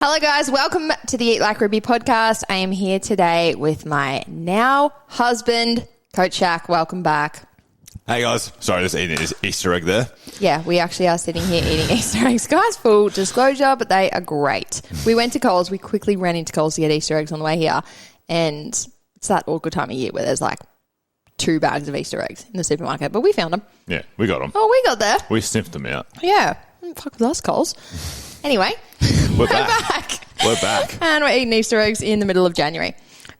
Hello guys, welcome to the Eat Like Ruby podcast. I am here today with my now husband, Coach Shaq. Welcome back. Hey guys, sorry, just eating this Easter egg there. Yeah, we actually are sitting here eating Easter eggs. Guys, full disclosure, but they are great. We went to Coles, we quickly ran into Coles to get Easter eggs on the way here, and it's that awkward time of year where there's like 2 bags of Easter eggs in the supermarket, but we found them. Yeah, we got them. Oh, we got there. We sniffed them out. Yeah, fuck with us, Coles. Anyway, We're back. We're back. And we're eating Easter eggs in the middle of January.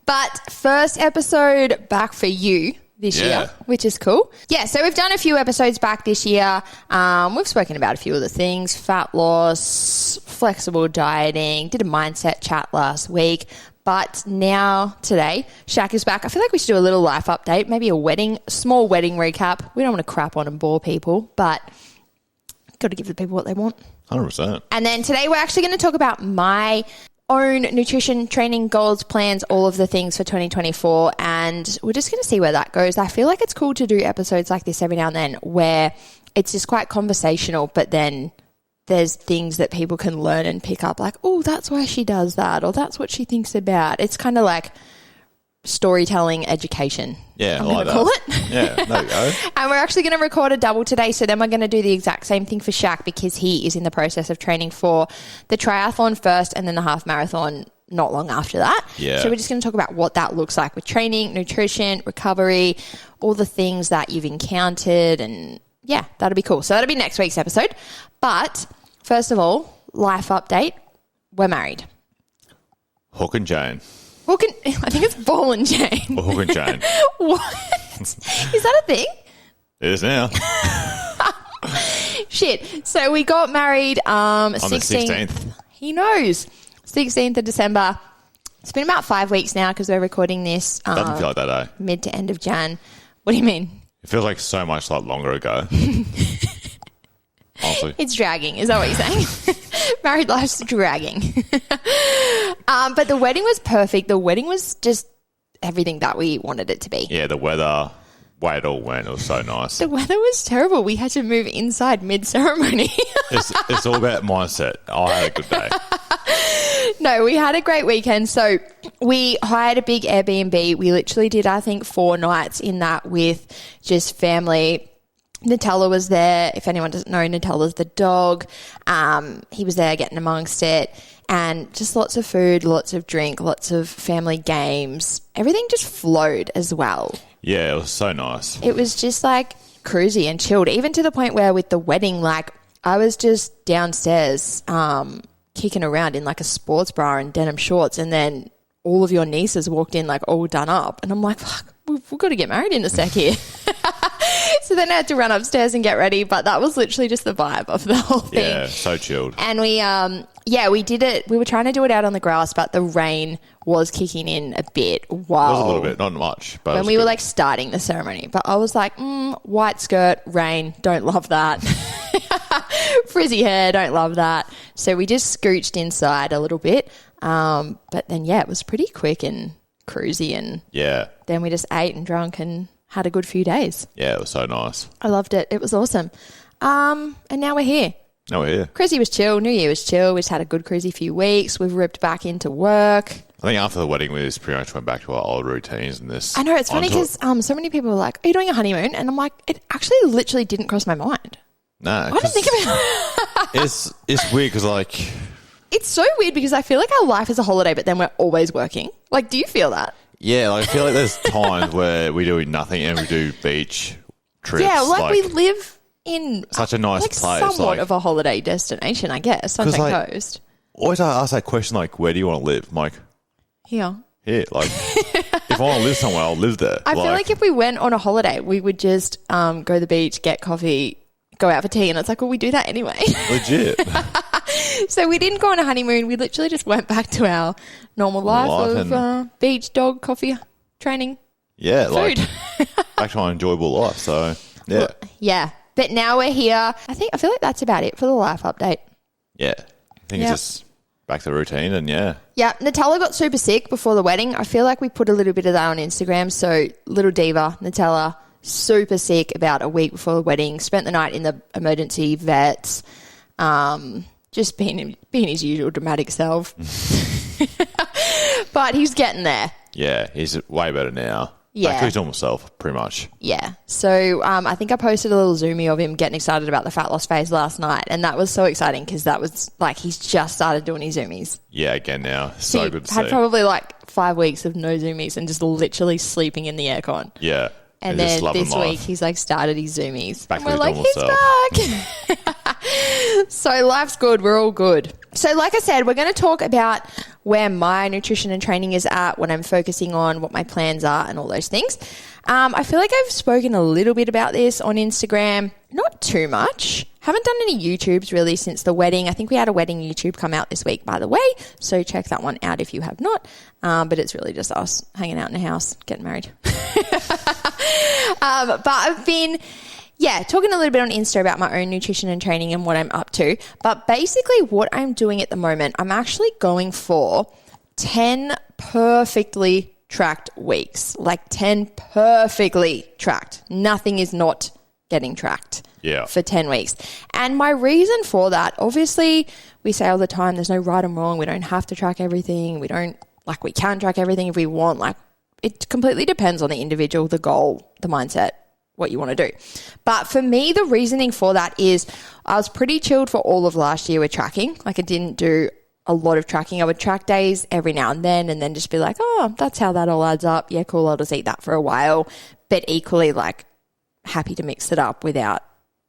But first episode back for you this year, which is cool. Yeah, so we've done a few episodes back this year. We've spoken about a few of the things, fat loss, flexible dieting, did a mindset chat last week. But now, today, Shaq is back. I feel like we should do a little life update, maybe a small wedding recap. We don't want to crap on and bore people, but got to give the people what they want. 100%. And then today we're actually going to talk about my own nutrition, training, goals, plans, all of the things for 2024. And we're just going to see where that goes. I feel like it's cool to do episodes like this every now and then where it's just quite conversational, but then there's things that people can learn and pick up like, oh, that's why she does that, or that's what she thinks about. It's kind of like storytelling education. Yeah, I'm I going like to call it. Yeah, there you go. And we're actually going to record a double today. So then we're going to do the exact same thing for Shaq because he is in the process of training for the triathlon first and then the half marathon not long after that. Yeah. So we're just going to talk about what that looks like with training, nutrition, recovery, all the things that you've encountered. And yeah, that'll be cool. So that'll be next week's episode. But first of all, life update. We're married. Hook and Jane. I think it's ball and chain. Or hook and Jane. What? Is that a thing? It is now. Shit. So we got married On the 16th. He knows. 16th of December. It's been about 5 weeks now because we're recording this Doesn't feel like that, eh? mid to end of Jan. What do you mean? It feels like so much like longer ago. Honestly. It's dragging. Is that what you're saying? Married life's dragging. But the wedding was perfect. The wedding was just everything that we wanted it to be. Yeah, the weather, way it all went, it was so nice. The weather was terrible. We had to move inside mid-ceremony. It's all about mindset. I had a good day. No, we had a great weekend. So we hired a big Airbnb. We literally did, I think, 4 nights in that with just family. Nutella was there. If anyone doesn't know, Nutella's the dog. He was there getting amongst it. And just lots of food, lots of drink, lots of family games. Everything just flowed as well. Yeah, it was so nice. It was just like cruisy and chilled, even to the point where with the wedding, like I was just downstairs kicking around in like a sports bra and denim shorts, and then all of your nieces walked in like all done up. And I'm like, fuck, we've got to get married in a sec here. So then I had to run upstairs and get ready, but that was literally just the vibe of the whole thing. Yeah, so chilled. And we did it. We were trying to do it out on the grass, but the rain was kicking in a bit. Wow. It was a little bit, not much. But when we were like starting the ceremony, but I was like, white skirt, rain, don't love that. Frizzy hair, don't love that. So we just scooched inside a little bit. But then, yeah, it was pretty quick and cruisy. And yeah, then we just ate and drank and had a good few days. Yeah, it was so nice. I loved it. It was awesome. And now we're here. Now we're here. Cruisy was chill. New Year was chill. We just had a good cruisy few weeks. We've ripped back into work. I think after the wedding, we just pretty much went back to our old routines and this. I know. It's funny because so many people are like, are you doing a honeymoon? And I'm like, it actually literally didn't cross my mind. No. I didn't think about it. It's weird because like... It's so weird because I feel like our life is a holiday, but then we're always working. Like, do you feel that? Yeah, like I feel like there's times where we do nothing and we do beach trips. Yeah, like we live in such a nice like place. Somewhat like, of a holiday destination, I guess. Sunshine Coast. Always I ask that question like, where do you want to live? I'm like, here. Like, if I want to live somewhere, I'll live there. I feel like if we went on a holiday, we would just go to the beach, get coffee, go out for tea, and it's like, well, we do that anyway. Legit. So we didn't go on a honeymoon. We literally just went back to our normal life of beach, dog, coffee, training, yeah, food. Like back to my enjoyable life. So yeah, well, yeah. But now we're here. I feel like that's about it for the life update. Yeah, I think it's just back to the routine and yeah. Yeah, Nutella got super sick before the wedding. I feel like we put a little bit of that on Instagram. So little diva, Nutella, super sick about a week before the wedding. Spent the night in the emergency vets. just being his usual dramatic self. But he's getting there. Yeah, he's way better now. Yeah. Back to his normal self, pretty much. Yeah. So I think I posted a little Zoomie of him getting excited about the fat loss phase last night, and that was so exciting because that was like he's just started doing his Zoomies. Yeah, again now. So good to see. Had probably like 5 weeks of no Zoomies and just literally sleeping in the aircon. Yeah. And then this week he's like started his Zoomies. Back and to we're his like, normal he's back. So life's good. We're all good. So like I said, we're going to talk about where my nutrition and training is at, what I'm focusing on, what my plans are, and all those things. I feel like I've spoken a little bit about this on Instagram. Not too much. Haven't done any YouTubes really since the wedding. I think we had a wedding YouTube come out this week, by the way. So check that one out if you have not. But it's really just us hanging out in the house, getting married. But I've been, talking a little bit on Insta about my own nutrition and training and what I'm up to. But basically what I'm doing at the moment, I'm actually going for 10 perfectly tracked weeks. Like 10 perfectly tracked. Nothing is not getting tracked for 10 weeks. And my reason for that, obviously, we say all the time, there's no right and wrong. We don't have to track everything. We can track everything if we want. Like, it completely depends on the individual, the goal, the mindset, what you want to do. But for me, the reasoning for that is I was pretty chilled for all of last year with tracking. Like, I didn't do a lot of tracking. I would track days every now and then just be like, oh, that's how that all adds up. Yeah, cool. I'll just eat that for a while. But equally, like, happy to mix it up without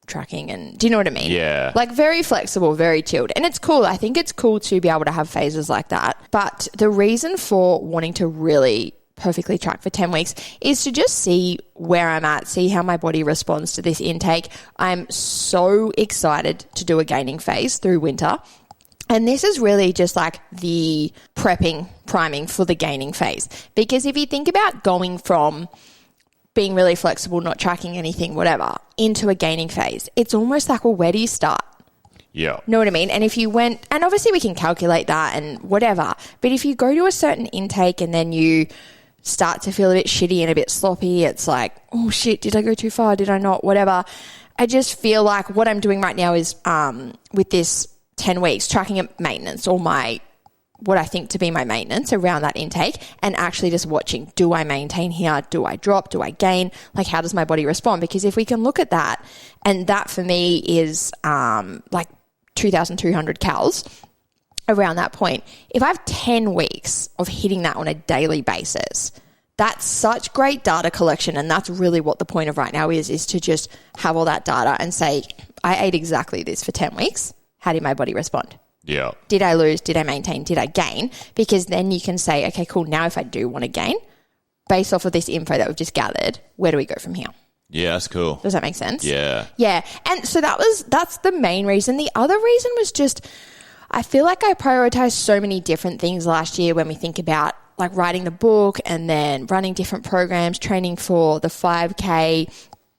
tracking. And do you know what I mean? Yeah. Like, very flexible, very chilled. And it's cool. I think it's cool to be able to have phases like that. But the reason for wanting to really perfectly track for 10 weeks is to just see where I'm at, see how my body responds to this intake. I'm so excited to do a gaining phase through winter. And this is really just like the priming for the gaining phase. Because if you think about going from being really flexible, not tracking anything, whatever, into a gaining phase, it's almost like, well, where do you start? Yeah. Know what I mean? And if you went, and obviously we can calculate that and whatever, but if you go to a certain intake and then you start to feel a bit shitty and a bit sloppy, it's like, oh shit, did I go too far? Did I not? Whatever. I just feel like what I'm doing right now is with this 10 weeks, tracking at maintenance or what I think to be my maintenance around that intake, and actually just watching, do I maintain here? Do I drop? Do I gain? Like, how does my body respond? Because if we can look at that, and that for me is like 2,200 calories around that point. If I have 10 weeks of hitting that on a daily basis, that's such great data collection. And that's really what the point of right now is to just have all that data and say, I ate exactly this for 10 weeks. How did my body respond? Yeah. Did I lose? Did I maintain? Did I gain? Because then you can say, okay, cool. Now if I do want to gain, based off of this info that we've just gathered, where do we go from here? Yeah, that's cool. Does that make sense? Yeah. Yeah. And so that's the main reason. The other reason was just, I feel like I prioritized so many different things last year when we think about like writing the book and then running different programs, training for the 5K,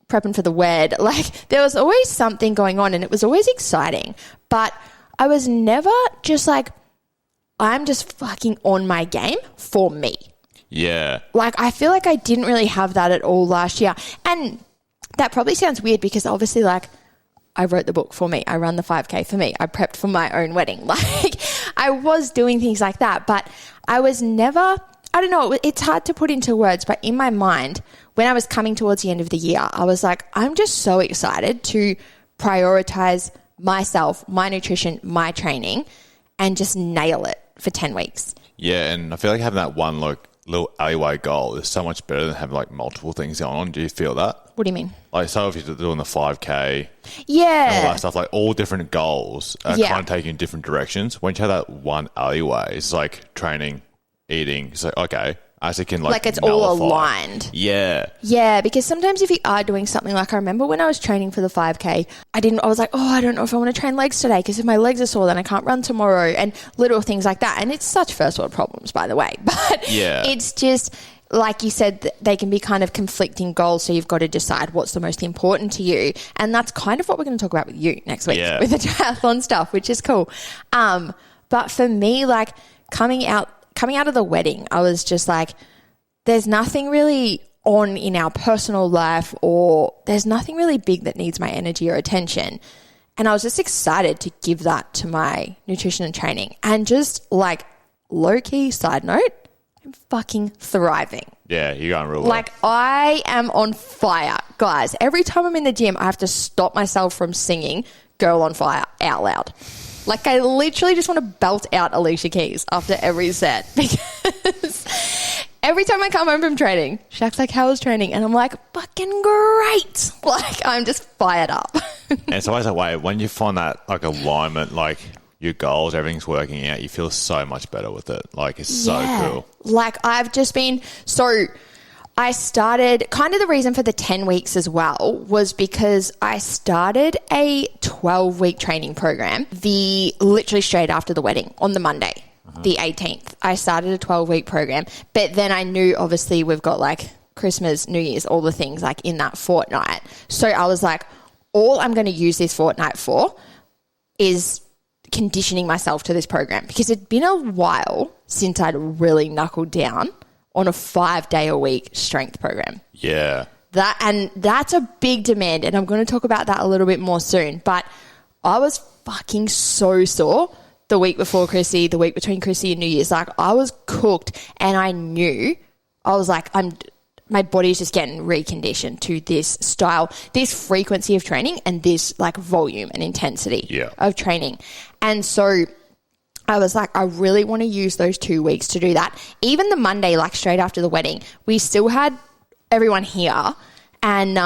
prepping for the wed. Like, there was always something going on and it was always exciting. But I was never just like, I'm just fucking on my game for me. Yeah. Like, I feel like I didn't really have that at all last year. And that probably sounds weird because obviously, like, I wrote the book for me. I run the 5K for me. I prepped for my own wedding. Like, I was doing things like that, but I was never, I don't know, it's hard to put into words, but in my mind, when I was coming towards the end of the year, I was like, I'm just so excited to prioritize myself, my nutrition, my training, and just nail it for 10 weeks. Yeah, and I feel like having that one little alleyway goal is so much better than having like multiple things going on. Do you feel that? What do you mean? Like, so if you're doing the 5K, yeah, and all that stuff, like all different goals are kind of taking in different directions. When you have that one alleyway, it's like training, eating. It's like, okay, I actually can like it's nullify. all aligned. Yeah. Yeah, because sometimes if you are doing something, like I remember when I was training for the 5K, I was like, oh, I don't know if I want to train legs today because if my legs are sore, then I can't run tomorrow, and little things like that. And it's such first world problems, by the way. But it's just, like you said, they can be kind of conflicting goals. So you've got to decide what's the most important to you. And that's kind of what we're going to talk about with you next week with the triathlon stuff, which is cool. But for me, like coming out of the wedding, I was just like, there's nothing really on in our personal life, or there's nothing really big that needs my energy or attention. And I was just excited to give that to my nutrition and training. And just like low-key side note, I'm fucking thriving. Yeah, you're going real well. Like I am on fire. Guys, every time I'm in the gym, I have to stop myself from singing Girl on Fire out loud. Like I literally just want to belt out Alicia Keys after every set because every time I come home from training, Shaq's like, how was training? And I'm like, fucking great. Like I'm just fired up. And it's always that way. When you find that like alignment, like your goals, everything's working out, you feel so much better with it. Like it's so cool. Like I've just been I started, kind of the reason for the 10 weeks as well was because I started a 12-week training program literally straight after the wedding on the Monday, the 18th. I started a 12-week program, but then I knew obviously we've got like Christmas, New Year's, all the things like in that fortnight. So I was like, all I'm going to use this fortnight for is conditioning myself to this program because it'd been a while since I'd really knuckled down on a 5-day-a-week strength program. Yeah. That's a big demand, and I'm going to talk about that a little bit more soon. But I was fucking so sore the week before Chrissy, the week between Chrissy and New Year's. Like, I was cooked, and I knew, I was like, my body's just getting reconditioned to this style, this frequency of training, and this, like, volume and intensity of training. And so I was like, I really want to use those 2 weeks to do that. Even the Monday, like straight after the wedding, we still had everyone here and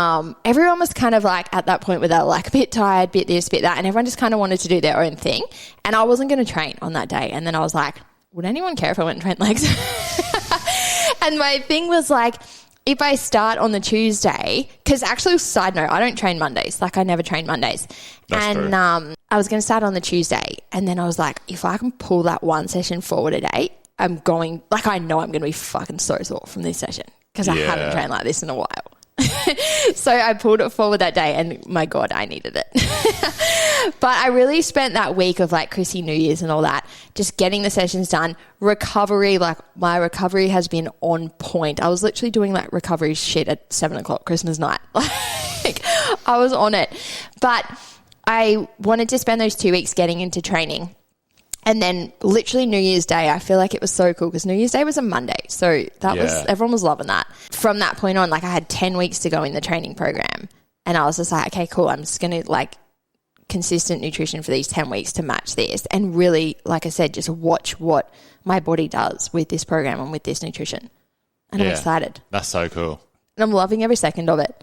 everyone was kind of like at that point where they were like a bit tired, bit this, bit that, and everyone just kind of wanted to do their own thing. And I wasn't going to train on that day. And then I was like, would anyone care if I went and trained legs? And my thing was like, if I start on the Tuesday, because actually, side note, I don't train Mondays. Like I never train Mondays. That's true. I was going to start on the Tuesday. And then I was like, if I can pull that one session forward a day, I know I'm going to be fucking so sore from this session because I haven't trained like this in a while. So I pulled it forward that day and my God, I needed it. But I really spent that week of like Chrissy New Year's and all that, just getting the sessions done. Recovery, like my recovery has been on point. I was literally doing like recovery shit at 7:00 Christmas night. Like I was on it. But I wanted to spend those 2 weeks getting into training. And then literally New Year's Day, I feel like it was so cool because New Year's Day was a Monday. So that was, everyone was loving that. From that point on, like I had 10 weeks to go in the training program. And I was just like, okay, cool. I'm just going to like consistent nutrition for these 10 weeks to match this. And really, like I said, just watch what my body does with this program and with this nutrition. And I'm excited. That's so cool. And I'm loving every second of it.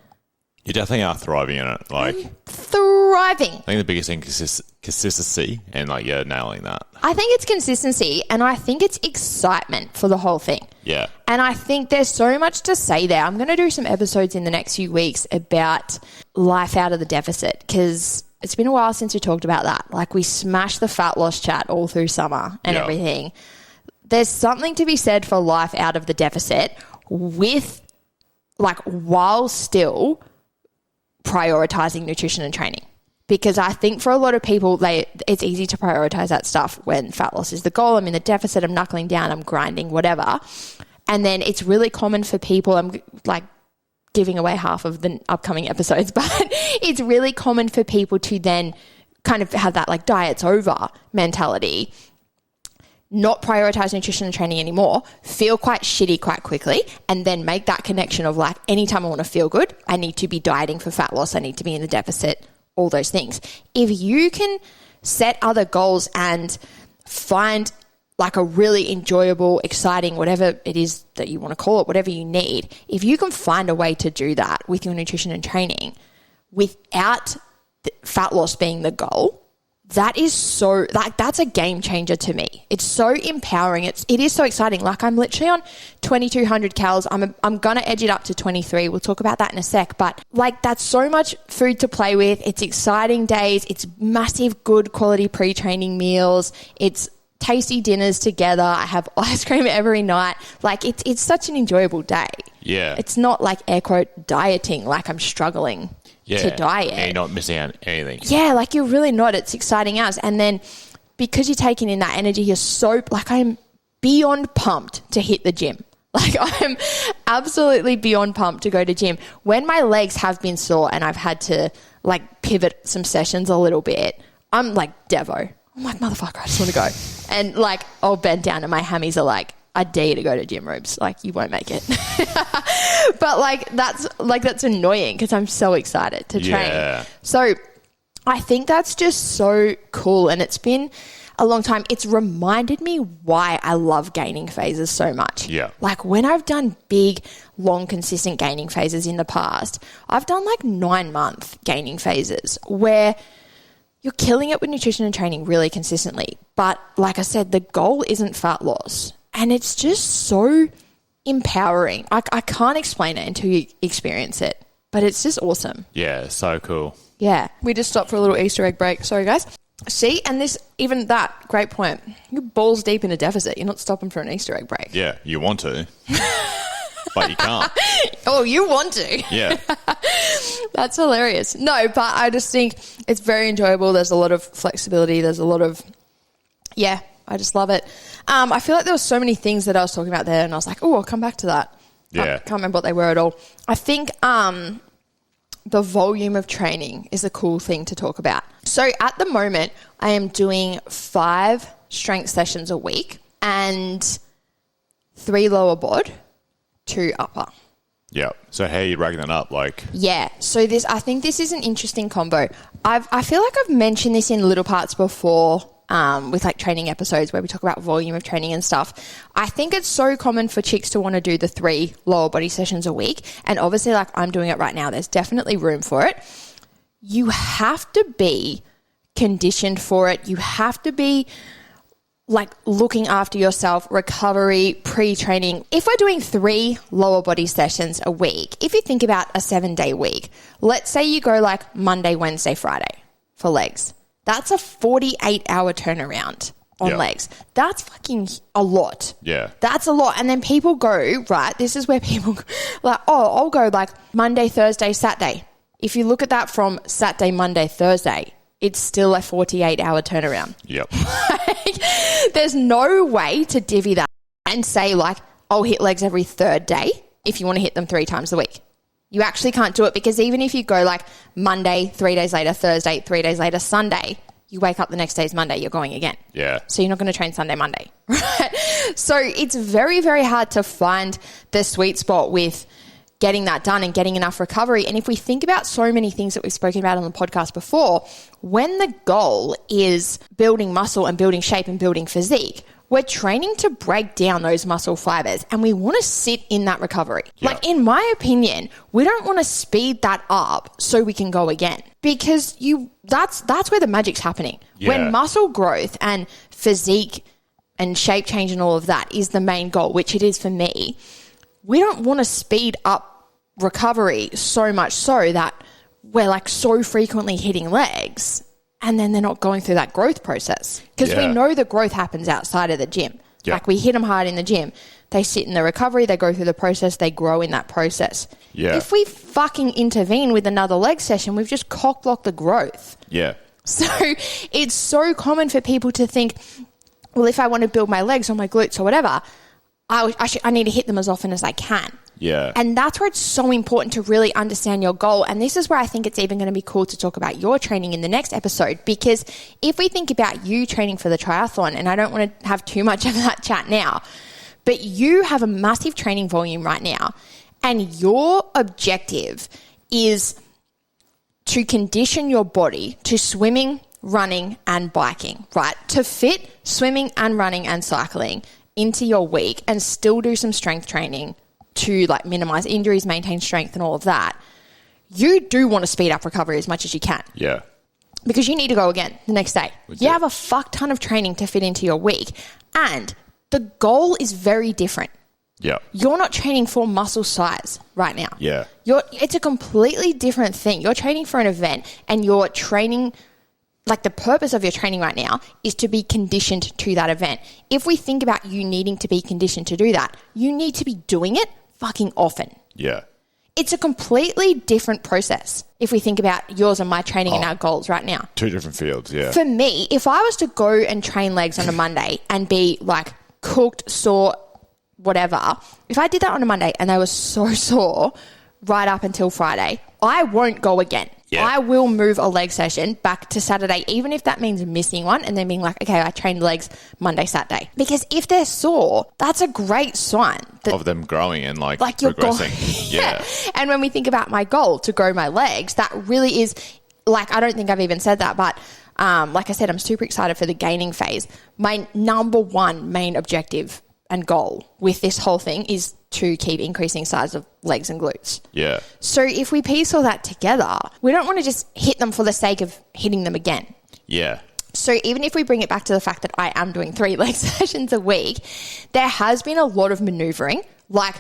You definitely are thriving in it. Like I'm thriving. I think the biggest thing is consistency and like nailing that. I think it's consistency and I think it's excitement for the whole thing. Yeah. And I think there's so much to say there. I'm going to do some episodes in the next few weeks about life out of the deficit because it's been a while since we talked about that. Like we smashed the fat loss chat all through summer and everything. There's something to be said for life out of the deficit with like while still prioritizing nutrition and training. Because I think for a lot of people, it's easy to prioritize that stuff when fat loss is the goal. I'm in the deficit, I'm knuckling down, I'm grinding, whatever. And then it's really common for people, I'm like giving away half of the upcoming episodes, but it's really common for people to then kind of have that like diet's over mentality, not prioritize nutrition and training anymore, feel quite shitty quite quickly, and then make that connection of like, anytime I want to feel good, I need to be dieting for fat loss, I need to be in the deficit, all those things. If you can set other goals and find like a really enjoyable, exciting, whatever it is that you want to call it, whatever you need, if you can find a way to do that with your nutrition and training without fat loss being the goal, that is so, like, that's a game changer to me. It's so empowering. It is so exciting. Like, I'm literally on 2,200 calories. I'm going to edge it up to 23. We'll talk about that in a sec. But, like, that's so much food to play with. It's exciting days. It's massive, good quality pre-training meals. It's tasty dinners together. I have ice cream every night. Like, it's such an enjoyable day. Yeah. It's not like, air quote, dieting, like I'm struggling to diet. And you're not missing out on anything. Yeah, like you're really not. It's exciting hours. And then because you're taking in that energy, you're so, like I'm beyond pumped to hit the gym. Like I'm absolutely beyond pumped to go to gym. When my legs have been sore and I've had to like pivot some sessions a little bit, I'm like Devo. I'm like, motherfucker, I just want to go. And like I'll bend down and my hammies are like, I dare you to go to gym rooms. Like you won't make it. But that's annoying because I'm so excited to train. So I think that's just so cool. And it's been a long time. It's reminded me why I love gaining phases so much. Yeah. Like when I've done big, long, consistent gaining phases in the past, I've done like 9-month gaining phases where you're killing it with nutrition and training really consistently. But like I said, the goal isn't fat loss. And it's just so empowering. I can't explain it until you experience it, but it's just awesome. Yeah, so cool. Yeah. We just stopped for a little Easter egg break. Sorry, guys. See, and even that, great point. You're balls deep in a deficit. You're not stopping for an Easter egg break. Yeah, you want to, but you can't. Oh, you want to. Yeah. That's hilarious. No, but I just think it's very enjoyable. There's a lot of flexibility. There's a lot of, I just love it. I feel like there were so many things that I was talking about there and I was like, oh, I'll come back to that. Yeah. I can't remember what they were at all. I think the volume of training is a cool thing to talk about. So at the moment, I am doing 5 strength sessions a week and 3 lower bod, 2 upper. Yeah. So how are you racking that up? Yeah. So I think this is an interesting combo. I feel like I've mentioned this in little parts before with like training episodes where we talk about volume of training and stuff. I think it's so common for chicks to want to do the 3 lower body sessions a week. And obviously like I'm doing it right now. There's definitely room for it. You have to be conditioned for it. You have to be like looking after yourself, recovery, pre-training. If we're doing 3 lower body sessions a week, if you think about a 7-day week, let's say you go like Monday, Wednesday, Friday for legs. That's a 48-hour turnaround on legs. That's fucking a lot. Yeah. That's a lot. And then people go, right, this is where people like, oh, I'll go like Monday, Thursday, Saturday. If you look at that from Saturday, Monday, Thursday, it's still a 48-hour turnaround. Yep. There's no way to divvy that and say like, I'll hit legs every 3rd day if you want to hit them 3 times a week. You actually can't do it because even if you go like Monday, 3 days later, Thursday, 3 days later, Sunday, you wake up the next day is Monday, you're going again. Yeah. So you're not going to train Sunday, Monday, right? So it's very, very hard to find the sweet spot with getting that done and getting enough recovery. And if we think about so many things that we've spoken about on the podcast before, when the goal is building muscle and building shape and building physique, we're training to break down those muscle fibers and we want to sit in that recovery. Yeah. Like in my opinion, we don't want to speed that up so we can go again because that's where the magic's happening. Yeah. When muscle growth and physique and shape change and all of that is the main goal, which it is for me, we don't want to speed up recovery so much so that we're like so frequently hitting legs and then they're not going through that growth process because we know the growth happens outside of the gym. Yeah. Like we hit them hard in the gym. They sit in the recovery, they go through the process, they grow in that process. Yeah. If we fucking intervene with another leg session, we've just cock-blocked the growth. Yeah. So it's so common for people to think, well, if I want to build my legs or my glutes or whatever, I need to hit them as often as I can. Yeah. And that's where it's so important to really understand your goal. And this is where I think it's even going to be cool to talk about your training in the next episode. Because if we think about you training for the triathlon, and I don't want to have too much of that chat now, but you have a massive training volume right now. And your objective is to condition your body to swimming, running, and biking, right? To fit swimming and running and cycling into your week and still do some strength training to like minimize injuries, maintain strength and all of that, you do want to speed up recovery as much as you can. Yeah. Because you need to go again the next day. You have a fuck ton of training to fit into your week and the goal is very different. Yeah. You're not training for muscle size right now. Yeah. It's a completely different thing. You're training for an event and you're training, like the purpose of your training right now is to be conditioned to that event. If we think about you needing to be conditioned to do that, you need to be doing it fucking often. Yeah. It's a completely different process if we think about yours and my training and our goals right now. 2 different fields, yeah. For me, if I was to go and train legs on a Monday and be like cooked, sore, whatever, if I did that on a Monday and they were so sore right up until Friday, I won't go again. Yeah. I will move a leg session back to Saturday, even if that means missing one and then being like, okay, I trained legs Monday, Saturday. Because if they're sore, that's a great sign. Of them growing and like you're progressing. Yeah. And when we think about my goal to grow my legs, that really is like, I don't think I've even said that, but like I said, I'm super excited for the gaining phase. My number one main objective and goal with this whole thing is to keep increasing size of legs and glutes. Yeah. So if we piece all that together, we don't want to just hit them for the sake of hitting them again. Yeah. So even if we bring it back to the fact that I am doing 3 leg sessions a week, there has been a lot of maneuvering. Like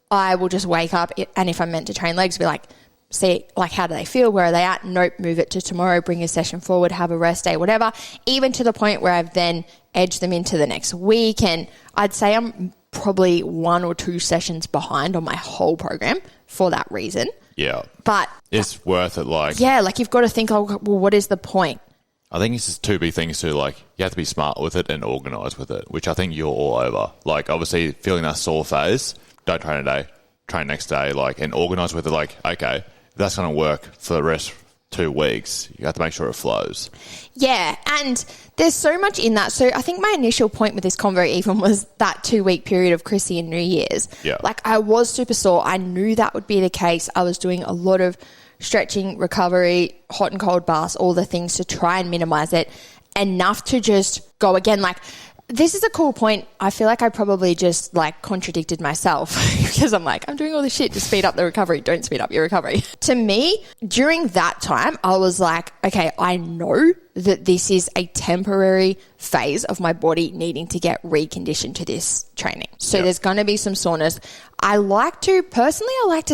I will just wake up and if I'm meant to train legs, be like, see, like, how do they feel? Where are they at? Nope, move it to tomorrow, bring a session forward, have a rest day, whatever. Even to the point where I've then edged them into the next week. And I'd say I'm probably 1 or 2 sessions behind on my whole program for that reason. Yeah. But it's worth it. Like, yeah, like you've got to think, oh, well, what is the point? I think it's just 2 big things too. Like, you have to be smart with it and organized with it, which I think you're all over. Like, obviously, feeling that sore phase, don't train today, train next day, like, and organize with it. Like, okay, that's going to work for the rest 2 weeks. You have to make sure it flows. Yeah, and there's so much in that. So I think my initial point with this convo even was that 2-week period of Chrissy and New Year's. Yeah. Like I was super sore. I knew that would be the case. I was doing a lot of stretching, recovery, hot and cold baths, all the things to try and minimize it, enough to just go again. Like, this is a cool point. I feel like I probably just like contradicted myself because I'm like, I'm doing all this shit to speed up the recovery. Don't speed up your recovery. To me, during that time, I was like, okay, I know that this is a temporary phase of my body needing to get reconditioned to this training. So there's going to be some soreness. I like to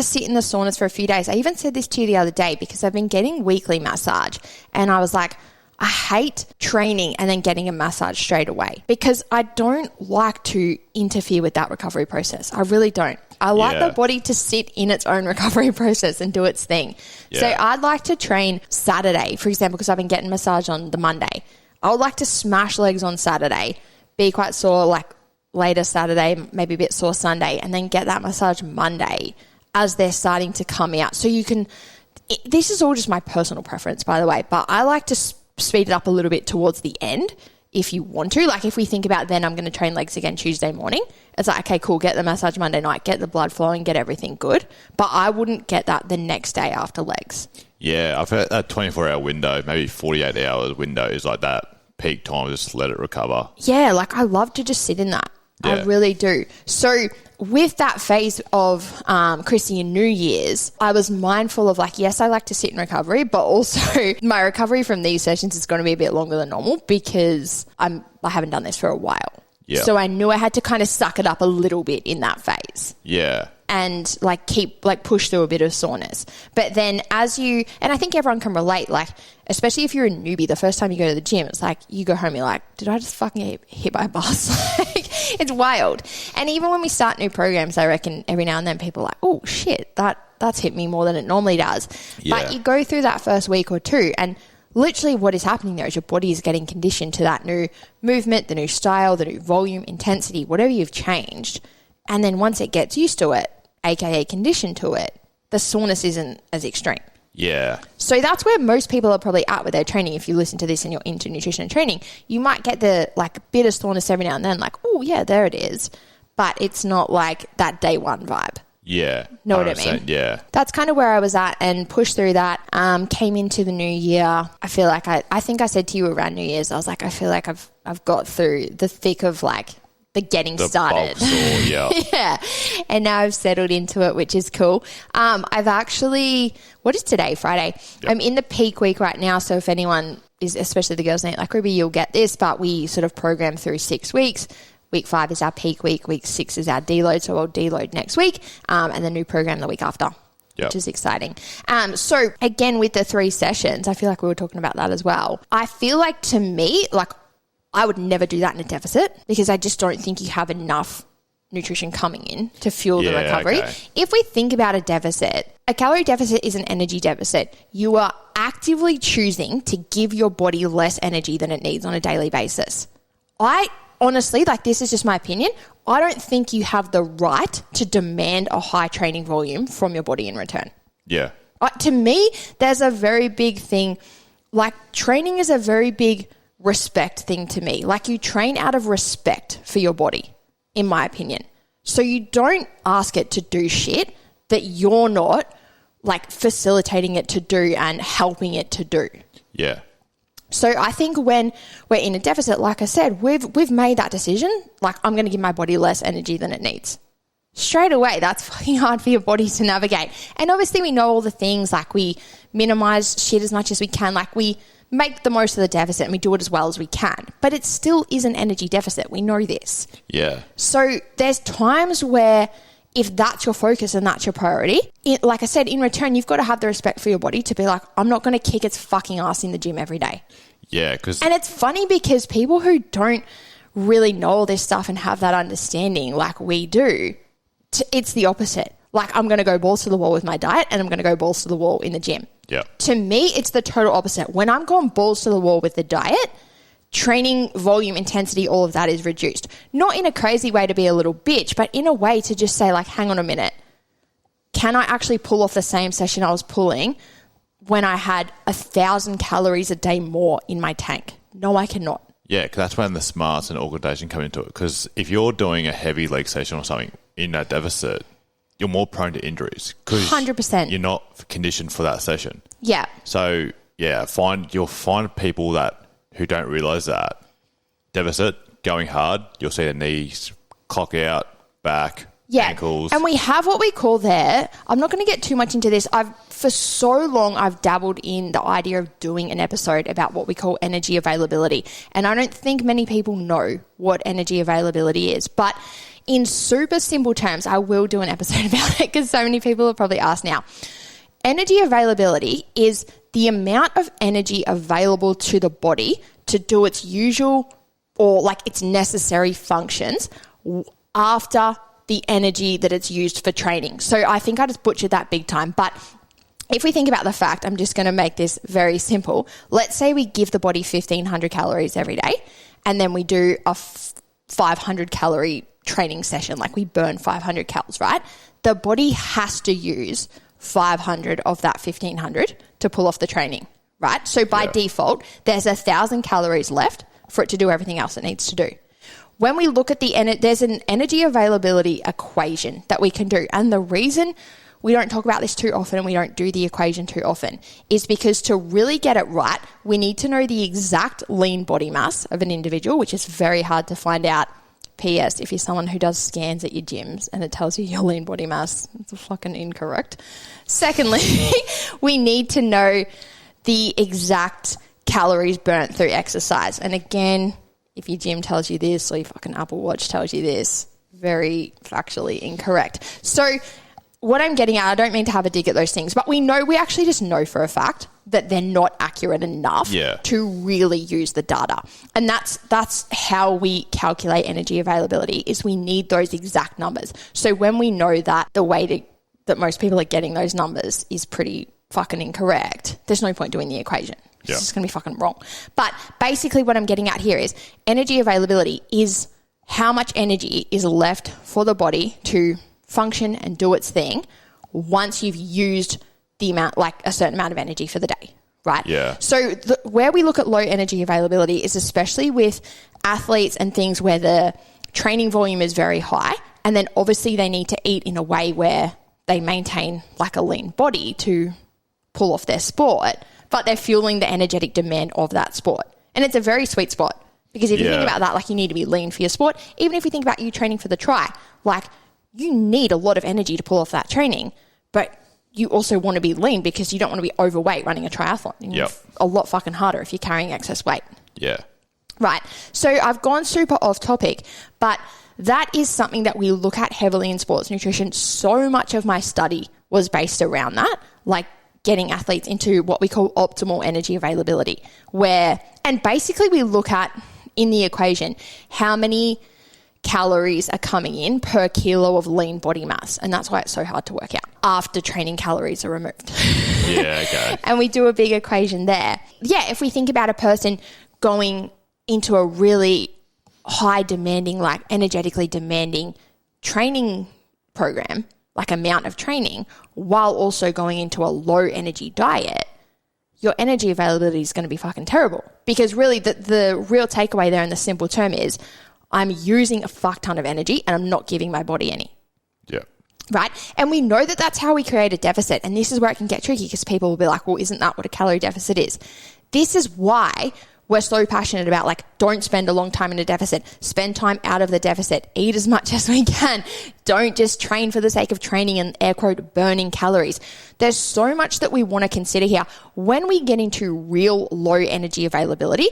sit in the sauna for a few days. I even said this to you the other day because I've been getting weekly massage and I was like, I hate training and then getting a massage straight away because I don't like to interfere with that recovery process. I really don't. I like the body to sit in its own recovery process and do its thing. Yeah. So I'd like to train Saturday, for example, because I've been getting massage on the Monday. I would like to smash legs on Saturday, be quite sore like later Saturday, maybe a bit sore Sunday, and then get that massage Monday as they're starting to come out. So you can, this is all just my personal preference, by the way, but I like to speed it up a little bit towards the end if you want to. Like if we think about then I'm going to train legs again Tuesday morning, it's like, okay, cool, get the massage Monday night, get the blood flowing, get everything good. But I wouldn't get that the next day after legs. Yeah, I've heard that 24-hour window, maybe 48 hours window is like that peak time, just let it recover. Yeah, like I love to just sit in that. Yeah. I really do. So with that phase of Chrissy and New Year's, I was mindful of like, yes, I like to sit in recovery, but also my recovery from these sessions is going to be a bit longer than normal because I haven't done this for a while. Yeah. So I knew I had to kind of suck it up a little bit in that phase. Yeah. And like push through a bit of soreness. But then and I think everyone can relate, like, especially if you're a newbie, the first time you go to the gym, it's like you go home, you're like, did I just fucking get hit by a bus? Like, it's wild. And even when we start new programs, I reckon every now and then people are like, oh shit, that's hit me more than it normally does. Yeah. But you go through that first week or two and literally what is happening there is your body is getting conditioned to that new movement, the new style, the new volume, intensity, whatever you've changed. And then once it gets used to it, aka conditioned to it, the soreness isn't as extreme. Yeah. So that's where most people are probably at with their training. If you listen to this and you're into nutrition and training, you might get the like bit of soreness every now and then, like, oh yeah, there it is. But it's not like that day one vibe. Yeah. Know what I mean? Yeah. That's kind of where I was at and pushed through that. Came into the new year. I feel like I think I said to you around New Year's, I was like, I feel like I've got through the thick of like the getting started. Yeah. Yeah. And now I've settled into it, which is cool. I've actually, what is today? Friday. Yep. I'm in the peak week right now. So if anyone is, especially the girls in it, like Ruby, you'll get this, but we sort of program through 6 weeks. Week 5 is our peak week. Week 6 is our deload. So I'll deload next week and the new program the week after, which is exciting. So again, with the 3 sessions, I feel like we were talking about that as well. I feel like to me, like I would never do that in a deficit because I just don't think you have enough nutrition coming in to fuel the recovery. Okay. If we think about a deficit, a calorie deficit is an energy deficit. You are actively choosing to give your body less energy than it needs on a daily basis. Honestly, like this is just my opinion, I don't think you have the right to demand a high training volume from your body in return. Yeah. To me, there's a very big thing. Like, training is a very big respect thing to me. Like, you train out of respect for your body, in my opinion. So you don't ask it to do shit that you're not, like, facilitating it to do and helping it to do. Yeah. So I think when we're in a deficit, like I said, we've made that decision, like, I'm going to give my body less energy than it needs. Straight away, that's fucking hard for your body to navigate. And obviously we know all the things, like, we minimize shit as much as we can. Like, we make the most of the deficit and we do it as well as we can. But it still is an energy deficit. We know this. Yeah. So there's times where if that's your focus and that's your priority, like I said, in return, you've got to have the respect for your body to be like, I'm not going to kick its fucking ass in the gym every day. Yeah, and it's funny because people who don't really know all this stuff and have that understanding like we do, it's the opposite. Like, I'm going to go balls to the wall with my diet and I'm going to go balls to the wall in the gym. Yeah. To me, it's the total opposite. When I'm going balls to the wall with the diet, training, volume, intensity, all of that is reduced. Not in a crazy way to be a little bitch, but in a way to just say, like, hang on a minute. Can I actually pull off the same session I was pulling when I had 1,000 calories a day more in my tank? No, I cannot. Yeah, because that's when the smarts and organisation come into it. Because if you're doing a heavy leg session or something in that deficit, you're more prone to injuries. 100%. You're not conditioned for that session. Yeah. So, yeah, you'll find people who don't realise that. Deficit, going hard, you'll see the knees, clock out, back, ankles. And we have what we call there, I'm not going to get too much into this. For so long, I've dabbled in the idea of doing an episode about what we call energy availability. And I don't think many people know what energy availability is. But in super simple terms, I will do an episode about it because so many people have probably asked now. Energy availability is the amount of energy available to the body to do its usual or like its necessary functions after the energy that it's used for training. So I think I just butchered that big time. But if we think about the fact, I'm just going to make this very simple. Let's say we give the body 1,500 calories every day and then we do a 500 calorie training session, like we burn 500 calories, right? The body has to use 500 of that 1,500 to pull off the training, right? So by default, there's 1,000 calories left for it to do everything else it needs to do. When we look at there's an energy availability equation that we can do. And the reason we don't talk about this too often and we don't do the equation too often is because to really get it right, we need to know the exact lean body mass of an individual, which is very hard to find out. P.S. If you're someone who does scans at your gyms and it tells you your lean body mass, it's fucking incorrect. Secondly, we need to know the exact calories burnt through exercise. And again, if your gym tells you this or your fucking Apple Watch tells you this, very factually incorrect. So what I'm getting at, I don't mean to have a dig at those things, but we actually just know for a fact that they're not accurate enough to really use the data. And that's how we calculate energy availability, is we need those exact numbers. So when we know that the way that most people are getting those numbers is pretty fucking incorrect, there's no point doing the equation. It's just going to be fucking wrong. But basically what I'm getting at here is energy availability is how much energy is left for the body to function and do its thing once you've used the amount, like a certain amount of energy for the day, right? Yeah. So where we look at low energy availability is especially with athletes and things where the training volume is very high, and then obviously they need to eat in a way where they maintain like a lean body to pull off their sport, but they're fueling the energetic demand of that sport. And it's a very sweet spot because if you think about that, like you need to be lean for your sport. Even if you think about you training for the tri, like you need a lot of energy to pull off that training, but you also want to be lean because you don't want to be overweight running a triathlon. It's a lot fucking harder if you're carrying excess weight. Yeah. Right. So I've gone super off topic, but that is something that we look at heavily in sports nutrition. So much of my study was based around that, like getting athletes into what we call optimal energy availability, and basically we look at in the equation how many calories are coming in per kilo of lean body mass. And that's why it's so hard to work out after training calories are removed. Yeah, okay. And we do a big equation there. Yeah, if we think about a person going into a really high demanding, like energetically demanding training program, like amount of training while also going into a low energy diet, your energy availability is going to be fucking terrible. Because really the real takeaway there in the simple term is I'm using a fuck ton of energy and I'm not giving my body any. Yeah. Right? And we know that that's how we create a deficit. And this is where it can get tricky because people will be like, well, isn't that what a calorie deficit is? This is why we're so passionate about, like, don't spend a long time in a deficit. Spend time out of the deficit. Eat as much as we can. Don't just train for the sake of training and, air quote, burning calories. There's so much that we want to consider here. When we get into real low energy availability,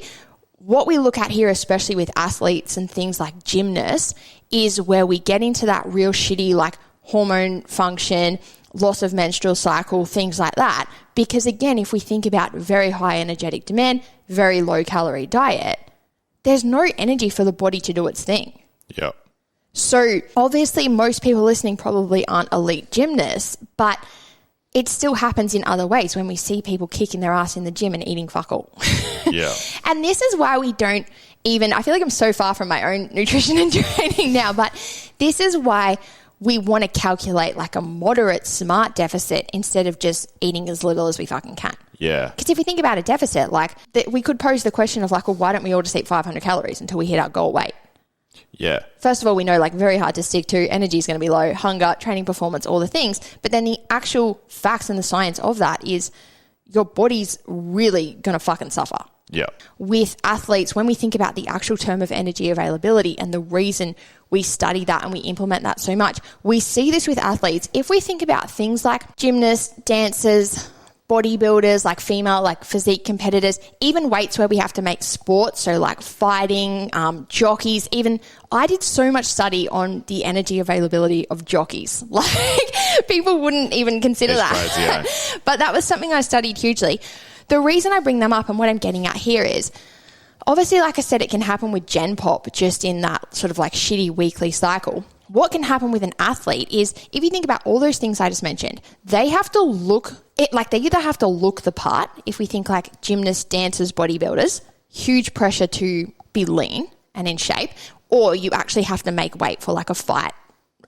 what we look at here, especially with athletes and things like gymnasts, is where we get into that real shitty, like, hormone function, loss of menstrual cycle, things like that. Because again, if we think about very high energetic demand, very low calorie diet, there's no energy for the body to do its thing. Yep. So obviously most people listening probably aren't elite gymnasts, but it still happens in other ways when we see people kicking their ass in the gym and eating fuck all. Yeah. And this is why we don't even, I feel like I'm so far from my own nutrition and training now, but this is why we want to calculate like a moderate smart deficit instead of just eating as little as we fucking can. Yeah. Because if you think about a deficit, like we could pose the question of like, well, why don't we all just eat 500 calories until we hit our goal weight? Yeah. First of all, we know like very hard to stick to, energy is going to be low, hunger, training performance, all the things. But then the actual facts and the science of that is your body's really going to fucking suffer. Yeah. With athletes, when we think about the actual term of energy availability and the reason we study that and we implement that so much, we see this with athletes. If we think about things like gymnasts, dancers, bodybuilders, like female, like physique competitors, even weights where we have to make sports, so like fighting, jockeys, even I did so much study on the energy availability of jockeys. Like people wouldn't even consider that. Crazy, yeah. But that was something I studied hugely. The reason I bring them up and what I'm getting at here is, obviously, like I said, it can happen with Gen Pop just in that sort of like shitty weekly cycle. What can happen with an athlete is, if you think about all those things I just mentioned, they have to look it like they either have to look the part. If we think like gymnasts, dancers, bodybuilders, huge pressure to be lean and in shape, or you actually have to make weight for like a fight,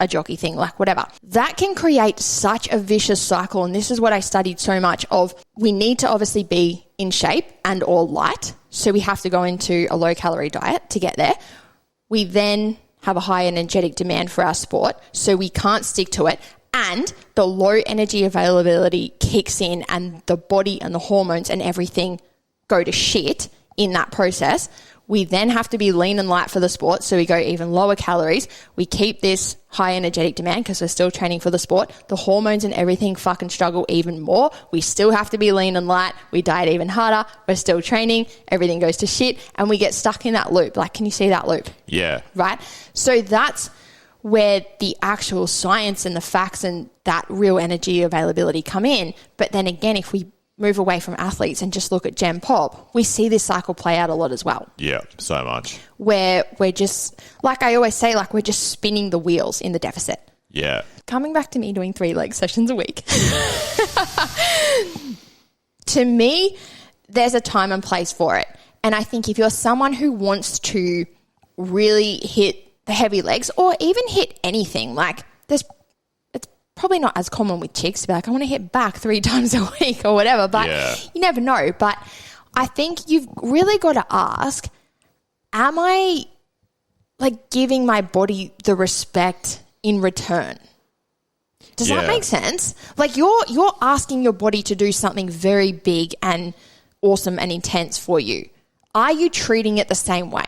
a jockey thing, like whatever. That can create such a vicious cycle. And this is what I studied so much of. We need to obviously be in shape and or light. So we have to go into a low calorie diet to get there. We then have a high energetic demand for our sport. So we can't stick to it. And the low energy availability kicks in and the body and the hormones and everything go to shit in that process. We then have to be lean and light for the sport, so we go even lower calories. We keep this high energetic demand because we're still training for the sport. The hormones and everything fucking struggle even more. We still have to be lean and light. We diet even harder. We're still training. Everything goes to shit, and we get stuck in that loop. Like, can you see that loop? Yeah. Right? So that's where the actual science and the facts and that real energy availability come in. But then again, if we move away from athletes and just look at Gen Pop, we see this cycle play out a lot as well. Yeah, so much. Where we're just, like I always say, like we're just spinning the wheels in the deficit. Yeah. Coming back to me doing 3 leg sessions a week. To me, there's a time and place for it. And I think if you're someone who wants to really hit the heavy legs or even hit anything, like it's probably not as common with chicks to be like, I want to hit back 3 times a week or whatever, but you never know. But I think you've really got to ask, am I like giving my body the respect in return? Does that make sense? Like you're asking your body to do something very big and awesome and intense for you. Are you treating it the same way?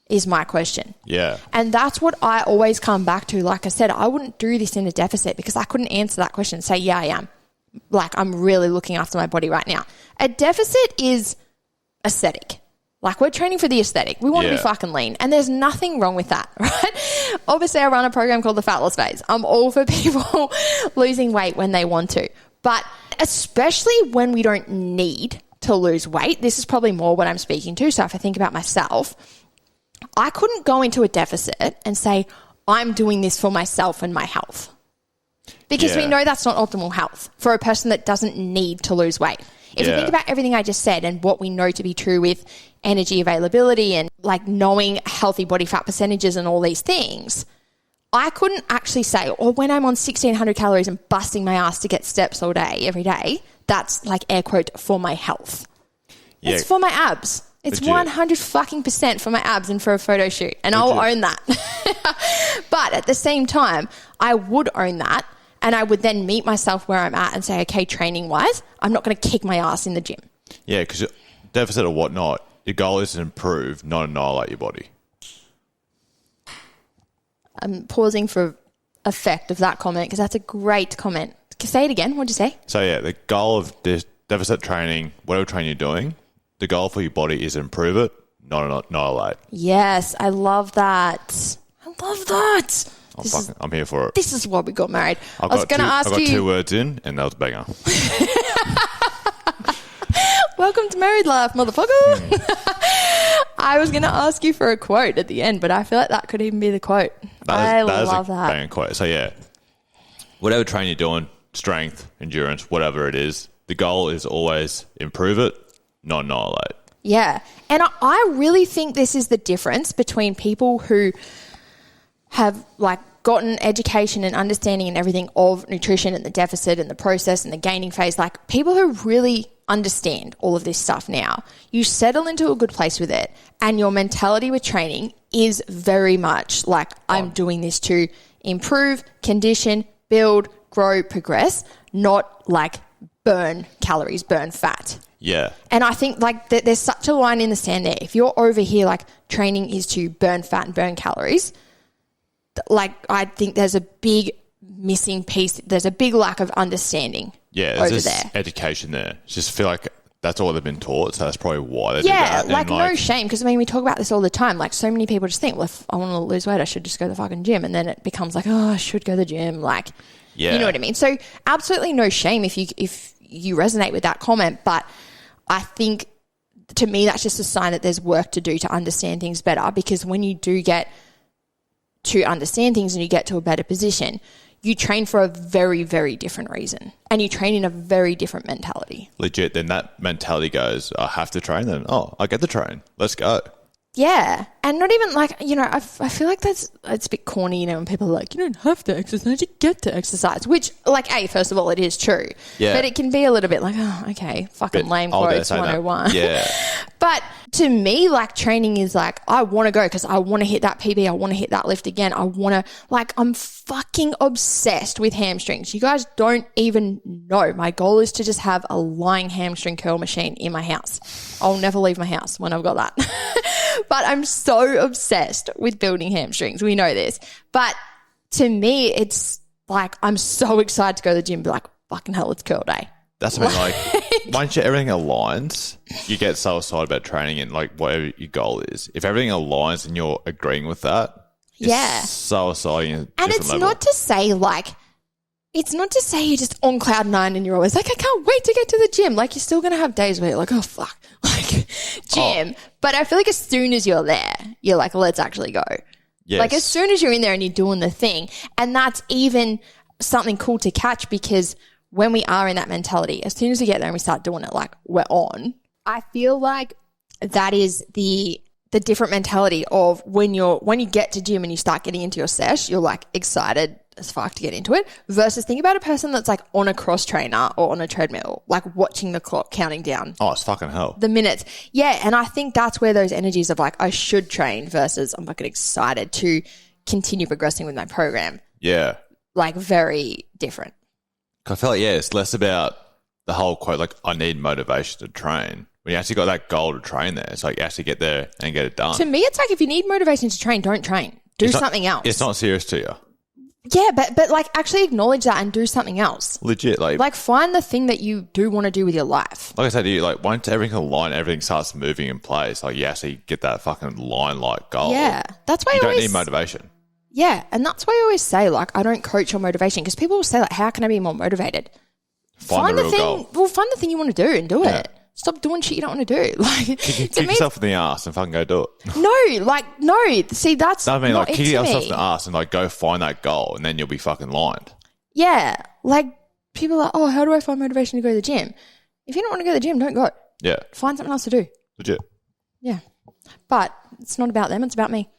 Is my question. Yeah. And that's what I always come back to. Like I said, I wouldn't do this in a deficit because I couldn't answer that question and say, yeah, I am. Like I'm really looking after my body right now. A deficit is aesthetic. Like we're training for the aesthetic. We want to be fucking lean. And there's nothing wrong with that, right? Obviously, I run a program called the Fat Loss Phase. I'm all for people losing weight when they want to. But especially when we don't need to lose weight, this is probably more what I'm speaking to. So if I think about myself, I couldn't go into a deficit and say, I'm doing this for myself and my health. Because we know that's not optimal health for a person that doesn't need to lose weight. If you think about everything I just said and what we know to be true with energy availability and like knowing healthy body fat percentages and all these things, I couldn't actually say, or when I'm on 1,600 calories and busting my ass to get steps all day, every day, that's like air quote for my health. Yeah. It's for my abs. It's 100% for my abs and for a photo shoot. And I'll own that. But at the same time, I would own that. And I would then meet myself where I'm at and say, okay, training wise, I'm not going to kick my ass in the gym. Yeah, because deficit or whatnot, your goal is to improve, not annihilate your body. I'm pausing for effect of that comment because that's a great comment. Say it again. What'd you say? So, yeah, the goal of deficit training, whatever training you're doing, the goal for your body is improve it, not annihilate. Yes, I love that. I love that. I'm here for it. This is why we got married. I was going to ask you. I got 2 words in, and that was banger. Welcome to married life, motherfucker. I was going to ask you for a quote at the end, but I feel like that could even be the quote. I love that. Banger quote. So, yeah, whatever training you're doing, strength, endurance, whatever it is, the goal is always improve it, not annihilate. Yeah. And I really think this is the difference between people who have like gotten education and understanding and everything of nutrition and the deficit and the process and the gaining phase, like people who really understand all of this stuff now, you settle into a good place with it and your mentality with training is very much like I'm doing this to improve, condition, build, grow, progress, not like burn calories, burn fat. Yeah. And I think like there's such a line in the sand there. If you're over here like training is to burn fat and burn calories, like I think there's a big missing piece. There's a big lack of understanding. Yeah, there's this education there. Just feel like that's all they've been taught, so that's probably why they do that. Yeah, like no shame, because I mean we talk about this all the time. Like so many people just think, well, if I want to lose weight, I should just go to the fucking gym, and then it becomes like, oh, I should go to the gym. Like, you know what I mean? So absolutely no shame if you resonate with that comment, but I think to me that's just a sign that there's work to do to understand things better, because when you do get to understand things and you get to a better position, you train for a very, very different reason and you train in a very different mentality. Legit, then that mentality goes, I have to train then. Oh, I get to train. Let's go. Yeah. And not even like, you know, I feel like it's a bit corny, you know, when people are like, you don't have to exercise, you get to exercise, which like, first of all, it is true. Yeah. But it can be a little bit like, oh, okay, fucking lame quotes 101. Yeah. But to me, like training is like, I want to go because I want to hit that PB. I want to hit that lift again. I want to, like, I'm fucking obsessed with hamstrings. You guys don't even know. My goal is to just have a lying hamstring curl machine in my house. I'll never leave my house when I've got that. But I'm so obsessed with building hamstrings. We know this. But to me, it's like, I'm so excited to go to the gym and be like, fucking hell, it's curl day. That's what I mean, like, once everything aligns, you get so excited about training and, like, whatever your goal is. If everything aligns and you're agreeing with that, it's so exciting. And it's not to say, like, it's not to say you're just on cloud 9 and you're always like, I can't wait to get to the gym. Like, you're still going to have days where you're like, oh, fuck, like, gym. Oh. But I feel like as soon as you're there, you're like, let's actually go. Yes. Like, as soon as you're in there and you're doing the thing, and that's even something cool to catch, because when we are in that mentality, as soon as we get there and we start doing it, like, we're on. I feel like that is the different mentality of when you get to gym and you start getting into your sesh, you're like excited as fuck to get into it, versus think about a person that's like on a cross trainer or on a treadmill, like watching the clock counting down. Oh, it's fucking hell. The minutes. Yeah. And I think that's where those energies of like, I should train versus I'm fucking excited to continue progressing with my program. Yeah. Like very different. I feel like, it's less about the whole quote, like, I need motivation to train. When you actually got that goal to train there, it's like you actually get there and get it done. To me, it's like if you need motivation to train, don't train. Do something else. It's not serious to you. Yeah, but like actually acknowledge that and do something else. Legit. Like find the thing that you do want to do with your life. Like I said to you, like once everything aligns, everything starts moving in place, like you actually get that fucking line-like goal. Yeah. That's why you don't need motivation. Yeah, and that's why I always say, like, I don't coach on motivation, because people will say, like, how can I be more motivated? Find the real goal. Well, find the thing you want to do and do it. Stop doing shit you don't want to do. Like, kick yourself in the ass and fucking go do it. No. See, that's no, I mean, not like, kick yourself in the ass and, like, go find that goal, and then you'll be fucking lined. Yeah. Like, people are like, oh, how do I find motivation to go to the gym? If you don't want to go to the gym, don't go. Yeah. Find something else to do. Legit. Yeah. But it's not about them. It's about me.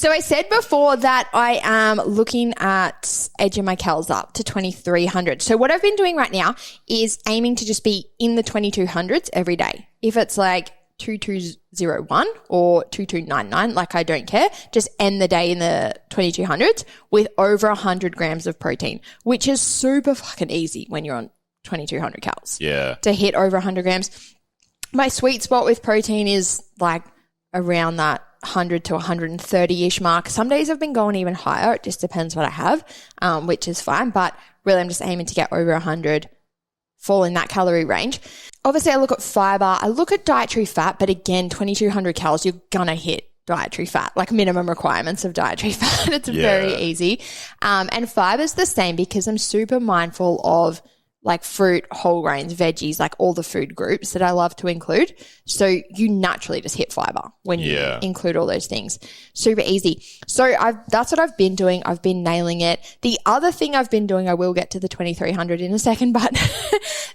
So I said before that I am looking at edging my calories up to 2,300. So what I've been doing right now is aiming to just be in the 2,200s every day. If it's like 2201 or 2299, like I don't care. Just end the day in the 2200s with over 100 grams of protein, which is super fucking easy when you're on 2,200 calories. Yeah. To hit over 100 grams. My sweet spot with protein is like around that 100 to 130-ish mark. Some days I've been going even higher. It just depends what I have, which is fine. But really I'm just aiming to get over 100, fall in that calorie range. Obviously I look at fiber. I look at dietary fat, but again, 2,200 calories, you're going to hit dietary fat, like minimum requirements of dietary fat. It's very easy. And fiber's the same because I'm super mindful of like fruit, whole grains, veggies, like all the food groups that I love to include. So you naturally just hit fiber when you include all those things. Super easy. So that's what I've been doing. I've been nailing it. The other thing I've been doing, I will get to the 2,300 in a second, but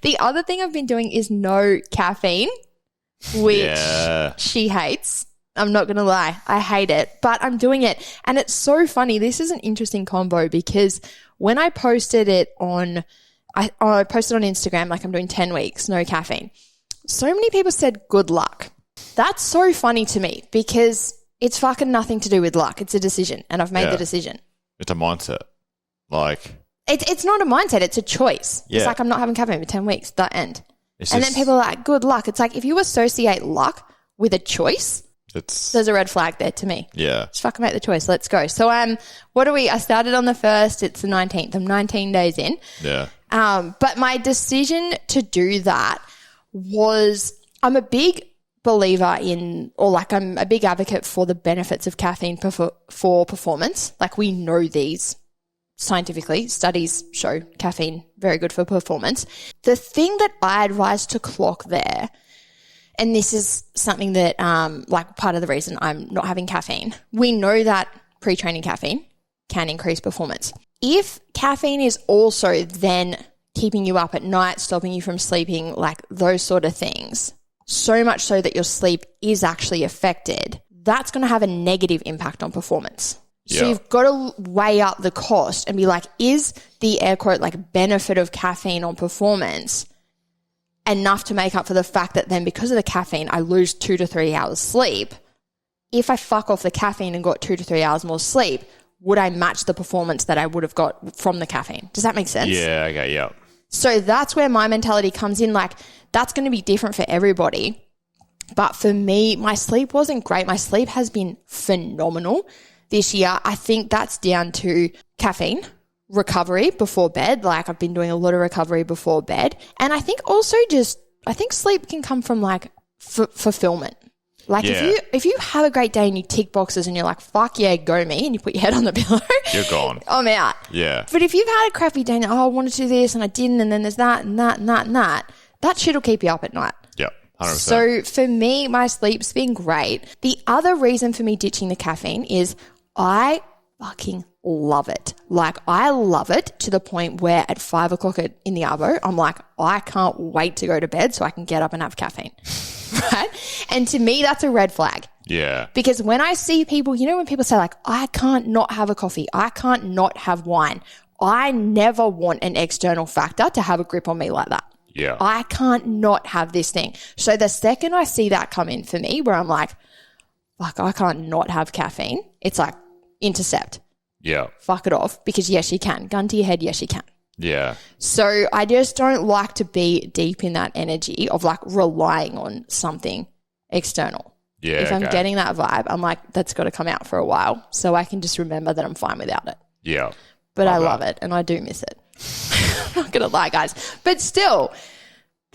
the other thing I've been doing is no caffeine, which she hates. I'm not going to lie. I hate it, but I'm doing it. And it's so funny. This is an interesting combo because when I posted it on I posted on Instagram, like I'm doing 10 weeks, no caffeine. So many people said, good luck. That's so funny to me because it's fucking nothing to do with luck. It's a decision and I've made the decision. It's a mindset. Like. It's not a mindset. It's a choice. Yeah. It's like I'm not having caffeine for 10 weeks, that end. Then people are like, good luck. It's like if you associate luck with a choice, there's a red flag there to me. Yeah. Just fucking make the choice. Let's go. So what I started on the 1st. It's the 19th. I'm 19 days in. Yeah. But my decision to do that was I'm a big believer in, or like I'm a big advocate for the benefits of caffeine for performance. Like we know these scientifically. Studies show caffeine very good for performance. The thing that I advise to clock there, and this is something that like part of the reason I'm not having caffeine, we know that pre-training caffeine can increase performance. If caffeine is also then keeping you up at night, stopping you from sleeping, like those sort of things, so much so that your sleep is actually affected, that's going to have a negative impact on performance. Yeah. So you've got to weigh up the cost and be like, is the air quote like benefit of caffeine on performance enough to make up for the fact that then because of the caffeine, I lose 2 to 3 hours sleep? If I fuck off the caffeine and got 2 to 3 hours more sleep, would I match the performance that I would have got from the caffeine? Does that make sense? Yeah, okay, yeah. So that's where my mentality comes in. Like, that's going to be different for everybody. But for me, my sleep wasn't great. My sleep has been phenomenal this year. I think that's down to caffeine, recovery before bed. Like, I've been doing a lot of recovery before bed. And I think also I think sleep can come from like fulfillment. Like if you have a great day and you tick boxes and you're like, fuck yeah, go me, and you put your head on the pillow. You're gone. I'm out. Yeah. But if you've had a crappy day and, I wanted to do this and I didn't, and then there's that and that and that and that shit will keep you up at night. Yeah, 100%. So for me, my sleep's been great. The other reason for me ditching the caffeine is I fucking love it. Like, I love it to the point where at 5 o'clock in the arvo, I'm like, I can't wait to go to bed so I can get up and have caffeine. Right? And to me, that's a red flag. Yeah. Because when I see people, when people say like, I can't not have a coffee, I can't not have wine, I never want an external factor to have a grip on me like that. Yeah. I can't not have this thing. So the second I see that come in for me where I'm like, fuck, I can't not have caffeine, it's like, intercept. Yeah. Fuck it off, because yes, you can. Gun to your head, yes, you can. Yeah. So I just don't like to be deep in that energy of like relying on something external. Yeah. If I'm getting that vibe, I'm like, that's got to come out for a while so I can just remember that I'm fine without it. Yeah. But I love it and I do miss it. I'm not going to lie, guys. But still,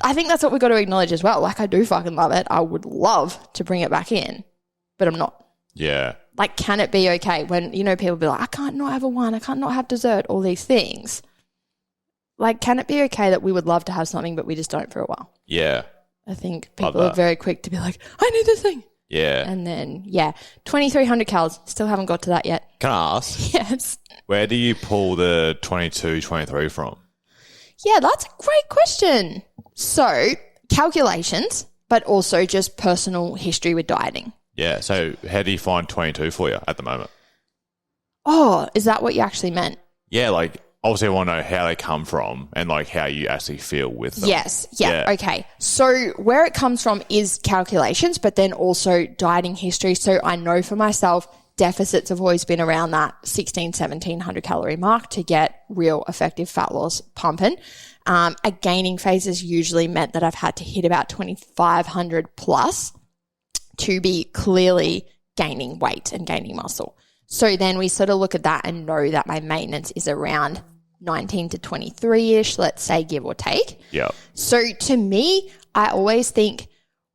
I think that's what we've got to acknowledge as well. Like, I do fucking love it. I would love to bring it back in, but I'm not. Yeah. Like, can it be okay when, people be like, I can't not have a wine, I can't not have dessert, all these things. Like, can it be okay that we would love to have something but we just don't for a while? Yeah. I think people are very quick to be like, I need this thing. Yeah. And then, 2,300 calories. Still haven't got to that yet. Can I ask? Yes. Where do you pull the 22, 23 from? Yeah, that's a great question. So, calculations, but also just personal history with dieting. Yeah. So, how do you find 22 for you at the moment? Oh, is that what you actually meant? Yeah, like obviously I want to know how they come from and like how you actually feel with them. Yes. Yeah. Okay. So where it comes from is calculations, but then also dieting history. So I know for myself, deficits have always been around that 1700 calorie mark to get real effective fat loss pumping. A gaining phase has usually meant that I've had to hit about 2500 plus to be clearly gaining weight and gaining muscle. So then we sort of look at that and know that my maintenance is around 19 to 23-ish, let's say, give or take. Yeah. So to me, I always think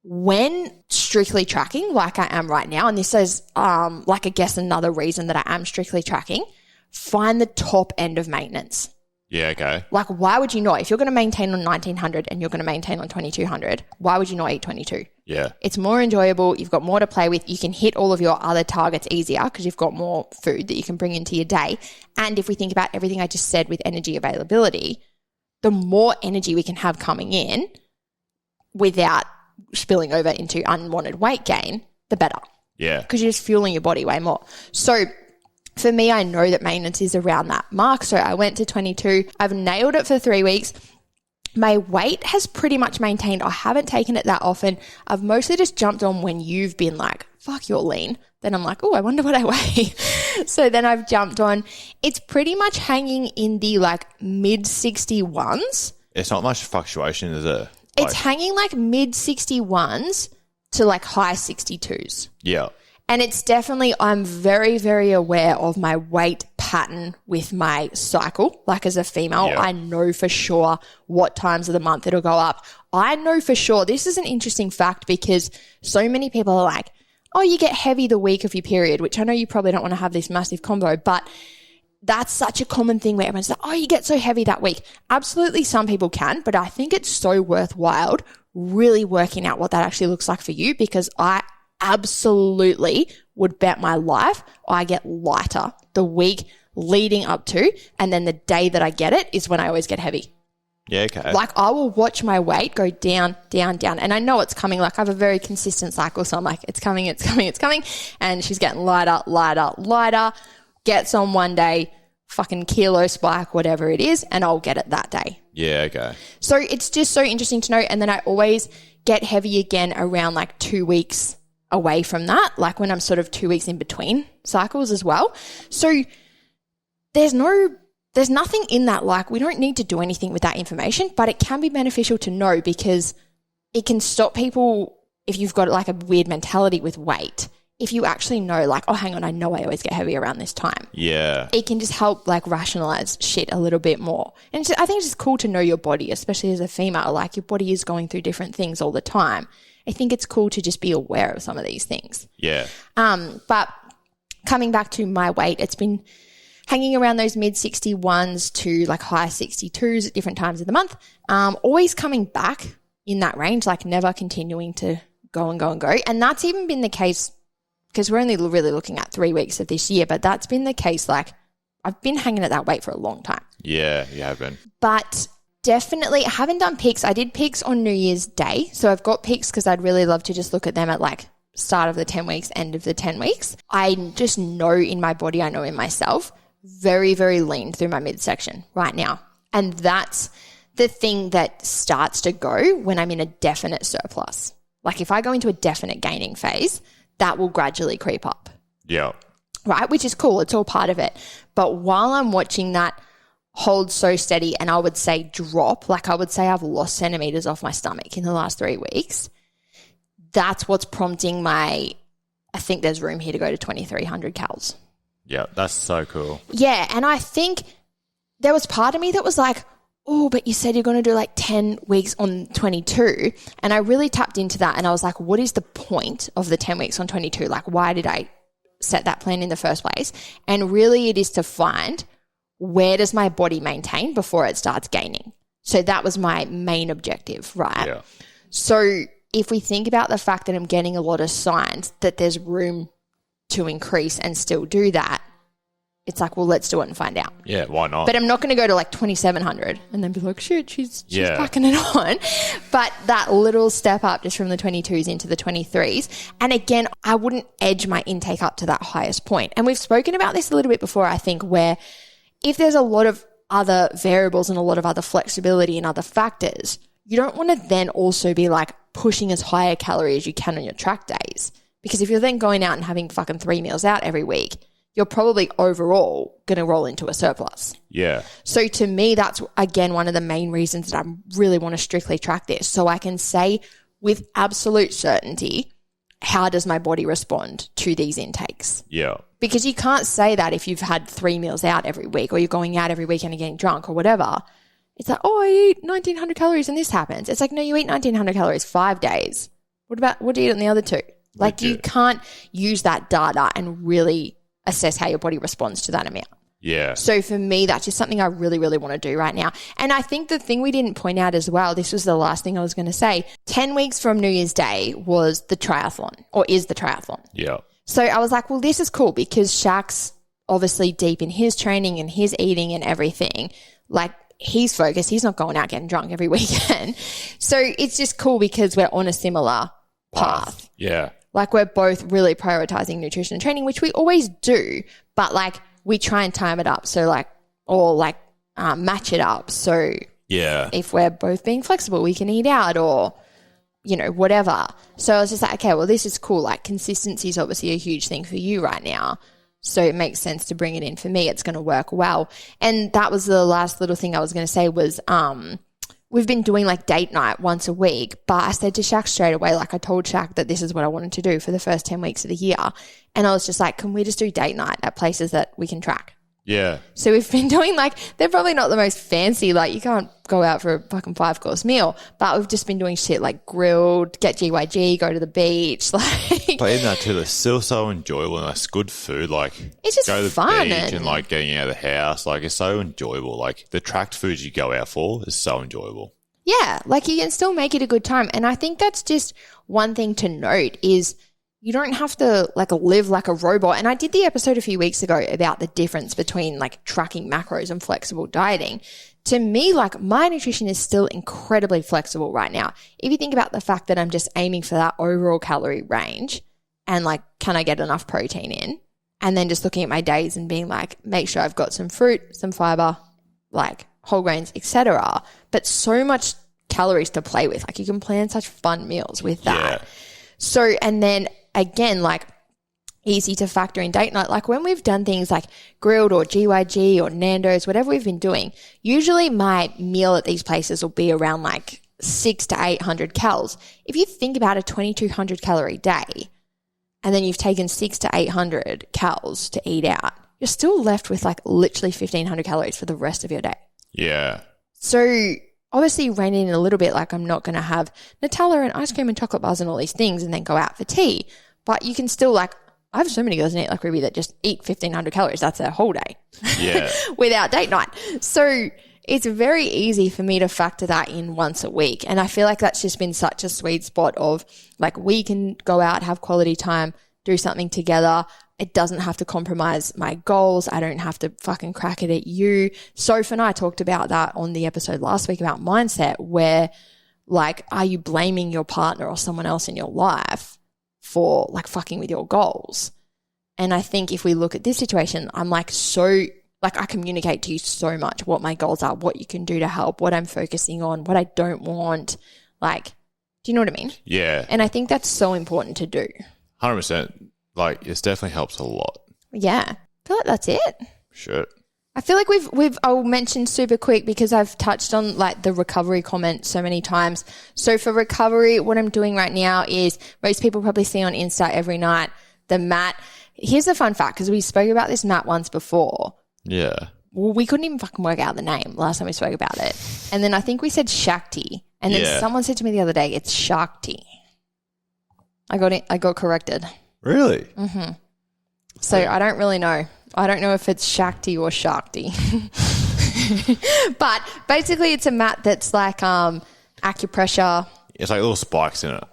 when strictly tracking like I am right now, and this is like I guess another reason that I am strictly tracking, find the top end of maintenance. Yeah, okay. Like, why would you not? If you're going to maintain on 1900 and you're going to maintain on 2200, why would you not eat 22? Yeah. It's more enjoyable. You've got more to play with. You can hit all of your other targets easier because you've got more food that you can bring into your day. And if we think about everything I just said with energy availability, the more energy we can have coming in without spilling over into unwanted weight gain, the better. Yeah. Because you're just fueling your body way more. So for me, I know that maintenance is around that mark. So I went to 22. I've nailed it for 3 weeks. My weight has pretty much maintained. I haven't taken it that often. I've mostly just jumped on when you've been like, fuck, you're lean. Then I'm like, oh, I wonder what I weigh. So then I've jumped on. It's pretty much hanging in the like mid 61s. It's not much fluctuation, is it? It's hanging like mid 61s to like high 62s. Yeah. And it's definitely, I'm very, very aware of my weight pattern with my cycle. Like as a female, Yeah. I know for sure what times of the month it'll go up. I know for sure, this is an interesting fact because so many people are like, oh, you get heavy the week of your period, which I know you probably don't want to have this massive combo, but that's such a common thing where everyone's like, oh, you get so heavy that week. Absolutely, some people can, but I think it's so worthwhile really working out what that actually looks like for you because I absolutely would bet my life I get lighter the week leading up to, and then the day that I get it is when I always get heavy. Yeah, okay. Like I will watch my weight go down, down, down, and I know it's coming. Like I have a very consistent cycle, so I'm like, it's coming, it's coming, it's coming, and she's getting lighter, lighter, lighter, gets on one day, fucking kilo spike, whatever it is, and I'll get it that day. Yeah, okay. So it's just so interesting to know, and then I always get heavy again around like 2 weeks away from that, like when I'm sort of 2 weeks in between cycles as well. So there's nothing in that, like we don't need to do anything with that information, but it can be beneficial to know because it can stop people if you've got like a weird mentality with weight. If you actually know like, oh, hang on, I know I always get heavy around this time. Yeah. It can just help like rationalize shit a little bit more. And I think it's just cool to know your body, especially as a female, like your body is going through different things all the time. I think it's cool to just be aware of some of these things. Yeah. But coming back to my weight, it's been hanging around those mid 61s to like high 62s at different times of the month. Always coming back in that range, like never continuing to go and go and go. And that's even been the case because we're only really looking at 3 weeks of this year, but that's been the case. Like I've been hanging at that weight for a long time. Yeah, you have been. But definitely, I haven't done pics. I did pics on New Year's Day. So I've got pics because I'd really love to just look at them at like start of the 10 weeks, end of the 10 weeks. I just know in my body, I know in myself, very, very lean through my midsection right now. And that's the thing that starts to go when I'm in a definite surplus. Like if I go into a definite gaining phase, that will gradually creep up. Yeah. Right? Which is cool. It's all part of it. But while I'm watching that hold so steady and I would say drop, like I would say I've lost centimeters off my stomach in the last 3 weeks, that's what's prompting I think there's room here to go to 2,300 calories. Yeah, that's so cool. Yeah, and I think there was part of me that was like, oh, but you said you're going to do like 10 weeks on 22. And I really tapped into that and I was like, what is the point of the 10 weeks on 22? Like, why did I set that plan in the first place? And really it is to find where does my body maintain before it starts gaining. So that was my main objective, right? Yeah. So if we think about the fact that I'm getting a lot of signs that there's room to increase and still do that, it's like, well, let's do it and find out. Yeah, why not? But I'm not going to go to like 2,700 and then be like, shit, she's packing it on. But that little step up just from the 22s into the 23s. And again, I wouldn't edge my intake up to that highest point. And we've spoken about this a little bit before, I think, where if there's a lot of other variables and a lot of other flexibility and other factors, you don't want to then also be like pushing as high a calorie as you can on your track days. Because if you're then going out and having fucking 3 meals out every week, you're probably overall going to roll into a surplus. Yeah. So to me, that's, again, one of the main reasons that I really want to strictly track this. So I can say with absolute certainty, how does my body respond to these intakes? Yeah. Because you can't say that if you've had 3 meals out every week or you're going out every weekend and getting drunk or whatever. It's like, oh, I eat 1,900 calories and this happens. It's like, no, you eat 1,900 calories 5 days. What do you eat on the other 2? Like, you can't use that data and really assess how your body responds to that amount. Yeah. So for me, that's just something I really, really want to do right now. And I think the thing we didn't point out as well, this was the last thing I was going to say, 10 weeks from New Year's Day was the triathlon, or is the triathlon. Yeah. So I was like, well, this is cool because Shaq's obviously deep in his training and his eating and everything. Like, he's focused. He's not going out getting drunk every weekend. So it's just cool because we're on a similar path. Yeah. Like, we're both really prioritizing nutrition and training, which we always do, but like we try and time it up. So like, or like match it up. So yeah, if we're both being flexible, we can eat out or, you know, whatever. So I was just like, okay, well, this is cool. Like, consistency is obviously a huge thing for you right now. So it makes sense to bring it in for me. It's going to work well. And that was the last little thing I was going to say was, we've been doing like date night once a week, but I said to Shaq straight away, like I told Shaq that this is what I wanted to do for the first 10 weeks of the year. And I was just like, can we just do date night at places that we can track? Yeah. So we've been doing like, they're probably not the most fancy, like you can't go out for a fucking 5-course meal, but we've just been doing shit like grilled, get GYG, go to the beach. Like, but even that too, it's still so enjoyable and it's good food. Like, it's just go to the fun beach and like getting out of the house. Like, it's so enjoyable. Like, the tracked foods you go out for is so enjoyable. Yeah, like you can still make it a good time. And I think that's just one thing to note is you don't have to like live like a robot. And I did the episode a few weeks ago about the difference between like tracking macros and flexible dieting. To me, like my nutrition is still incredibly flexible right now. If you think about the fact that I'm just aiming for that overall calorie range and like, can I get enough protein in? And then just looking at my days and being like, make sure I've got some fruit, some fiber, like whole grains, etc. But so much calories to play with. Like you can plan such fun meals with that. Yeah. So, and then again, like easy to factor in date night. Like when we've done things like grilled or GYG or Nando's, whatever we've been doing, usually my meal at these places will be around like 600 to 800 calories. If you think about a 2,200 calorie day and then you've taken 600 to 800 calories to eat out, you're still left with like literally 1,500 calories for the rest of your day. Yeah. So obviously rein in a little bit, like I'm not going to have Nutella and ice cream and chocolate bars and all these things and then go out for tea. But you can still like, I have so many girls in Eat Like Ruby that just eat 1,500 calories. That's their whole day. Yeah. Without date night. So it's very easy for me to factor that in once a week. And I feel like that's just been such a sweet spot of like we can go out, have quality time, do something together. It doesn't have to compromise my goals. I don't have to fucking crack it at you. Soph and I talked about that on the episode last week about mindset where like, are you blaming your partner or someone else in your life for like fucking with your goals? And I think if we look at this situation, I'm like like I communicate to you so much what my goals are, what you can do to help, what I'm focusing on, what I don't want. Like, do you know what I mean? Yeah. And I think that's so important to do. 100%. Like, it definitely helps a lot. Yeah. I feel like that's it. Sure. I feel like I'll mention super quick because I've touched on like the recovery comment so many times. So for recovery, what I'm doing right now is most people probably see on Insta every night, the mat. Here's a fun fact because we spoke about this mat once before. Yeah. Well, we couldn't even fucking work out the name last time we spoke about it. And then I think we said Shakti. And then someone said to me the other day, it's Shakti. I got corrected. Really? Mm-hmm. So I don't really know. I don't know if it's Shakti or Shakti. But basically it's a mat that's like acupressure. It's like little spikes in it.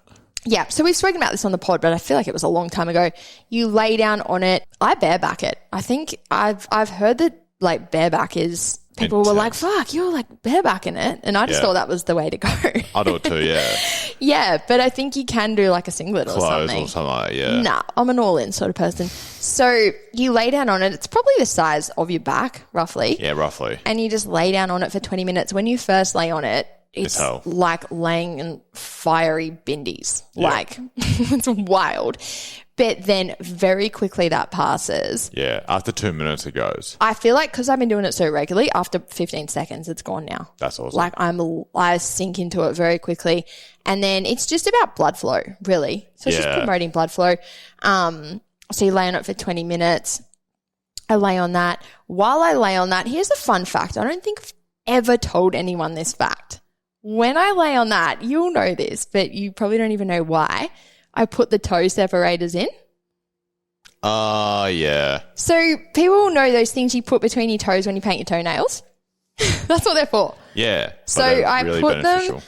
Yeah, so we've spoken about this on the pod, but I feel like it was a long time ago. You lay down on it. I bareback it. I think I've heard that like bareback is people were like, "Fuck, you're like barebacking it," and I just thought that was the way to go. I do it too. Yeah. Yeah, but I think you can do like a singlet or something. Or something like that, yeah. Nah, I'm an all-in sort of person. So you lay down on it. It's probably the size of your back, roughly. Yeah, roughly. And you just lay down on it for 20 minutes. When you first lay on it, it's like laying in fiery bindies. Yeah. Like, it's wild. But then very quickly that passes. Yeah, after 2 minutes it goes. I feel like because I've been doing it so regularly, after 15 seconds it's gone now. That's awesome. Like I sink into it very quickly. And then it's just about blood flow, really. So it's just promoting blood flow. So you lay on it for 20 minutes. I lay on that. While I lay on that, here's a fun fact. I don't think I've ever told anyone this fact. When I lay on that, you'll know this, but you probably don't even know why. I put the toe separators in. Yeah. So people know those things you put between your toes when you paint your toenails. That's what they're for. Yeah. So I really put them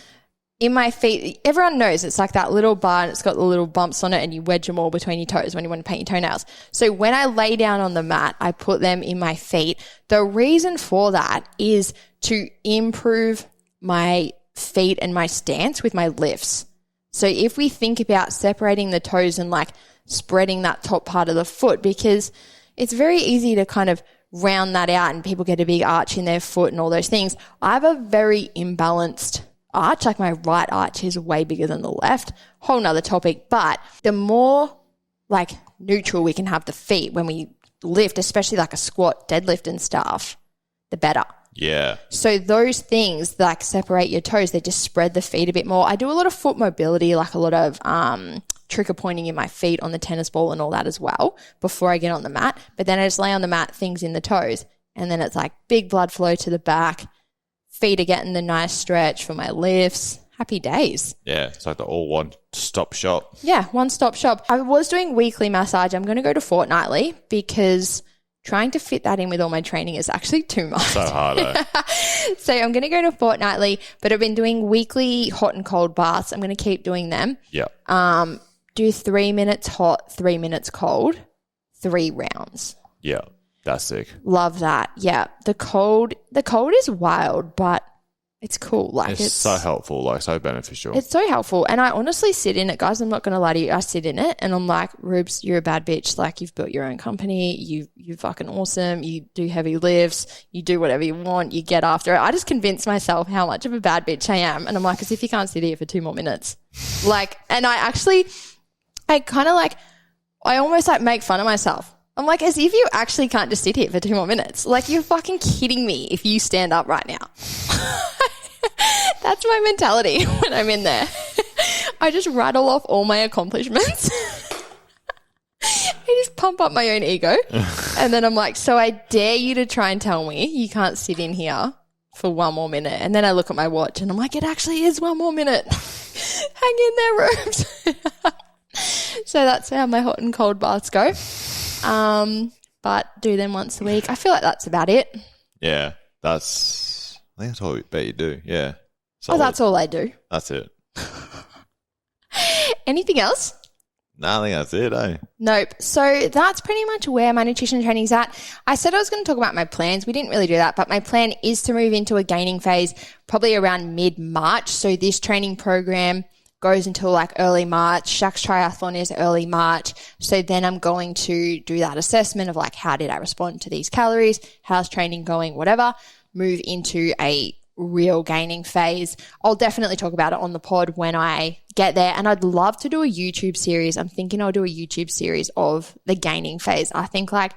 in my feet. Everyone knows it's like that little bar and it's got the little bumps on it and you wedge them all between your toes when you want to paint your toenails. So when I lay down on the mat, I put them in my feet. The reason for that is to improve my feet and my stance with my lifts. So if we think about separating the toes and like spreading that top part of the foot, because it's very easy to kind of round that out and people get a big arch in their foot and all those things. I have a very imbalanced arch, like my right arch is way bigger than the left, whole nother topic. But the more like neutral we can have the feet when we lift, especially like a squat, deadlift and stuff, the better. Yeah. So those things like separate your toes, they just spread the feet a bit more. I do a lot of foot mobility, like a lot of trigger pointing in my feet on the tennis ball and all that as well before I get on the mat. But then I just lay on the mat, things in the toes, and then it's like big blood flow to the back. Feet are getting the nice stretch for my lifts. Happy days. Yeah, it's like the all one-stop shop. Yeah, one-stop shop. I was doing weekly massage. I'm going to go to fortnightly because trying to fit that in with all my training is actually too much. So hard, eh? So I'm going to go to fortnightly, but I've been doing weekly hot and cold baths. I'm going to keep doing them. Yeah. Do 3 minutes hot, 3 minutes cold, 3 rounds. Yeah, that's sick. Love that. Yeah. The cold is wild, but it's cool. Like it's so helpful, like so beneficial. It's so helpful. And I honestly sit in it, guys. I'm not going to lie to you. I sit in it and I'm like, Rubes, you're a bad bitch. Like you've built your own company. You're fucking awesome. You do heavy lifts. You do whatever you want. You get after it. I just convince myself how much of a bad bitch I am. And I'm like, as if you can't sit here for 2 more minutes. Like, and I kind of like, I almost like make fun of myself. I'm like, as if you actually can't just sit here for 2 more minutes. Like you're fucking kidding me if you stand up right now. That's my mentality when I'm in there. I just rattle off all my accomplishments. I just pump up my own ego. And then I'm like, so I dare you to try and tell me you can't sit in here for 1 more minute. And then I look at my watch and I'm like, it actually is 1 more minute. Hang in there, Rubes. So that's how my hot and cold baths go. But do them once a week. I feel like that's about it. Yeah, I think that's all I bet you do. Yeah. Oh, that's all I do. That's it. Anything else? No, I think that's it, eh? Nope. So that's pretty much where my nutrition training's at. I said I was going to talk about my plans. We didn't really do that, but my plan is to move into a gaining phase probably around mid-March. So this training program goes until like early March. Shaq's triathlon is early March. So then I'm going to do that assessment of like, how did I respond to these calories? How's training going? Whatever. Move into a real gaining phase. I'll definitely talk about it on the pod when I get there. And I'd love to do a YouTube series. I'm thinking I'll do a YouTube series of the gaining phase. I think like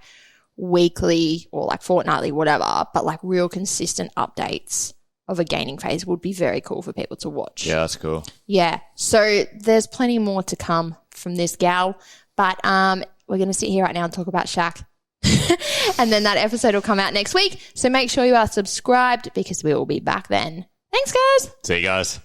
weekly or like fortnightly, whatever, but like real consistent updates of a gaining phase would be very cool for people to watch. Yeah, that's cool. Yeah. So there's plenty more to come from this gal, but we're going to sit here right now and talk about Shaq. And then that episode will come out next week. So make sure you are subscribed because we will be back then. Thanks, guys. See you guys.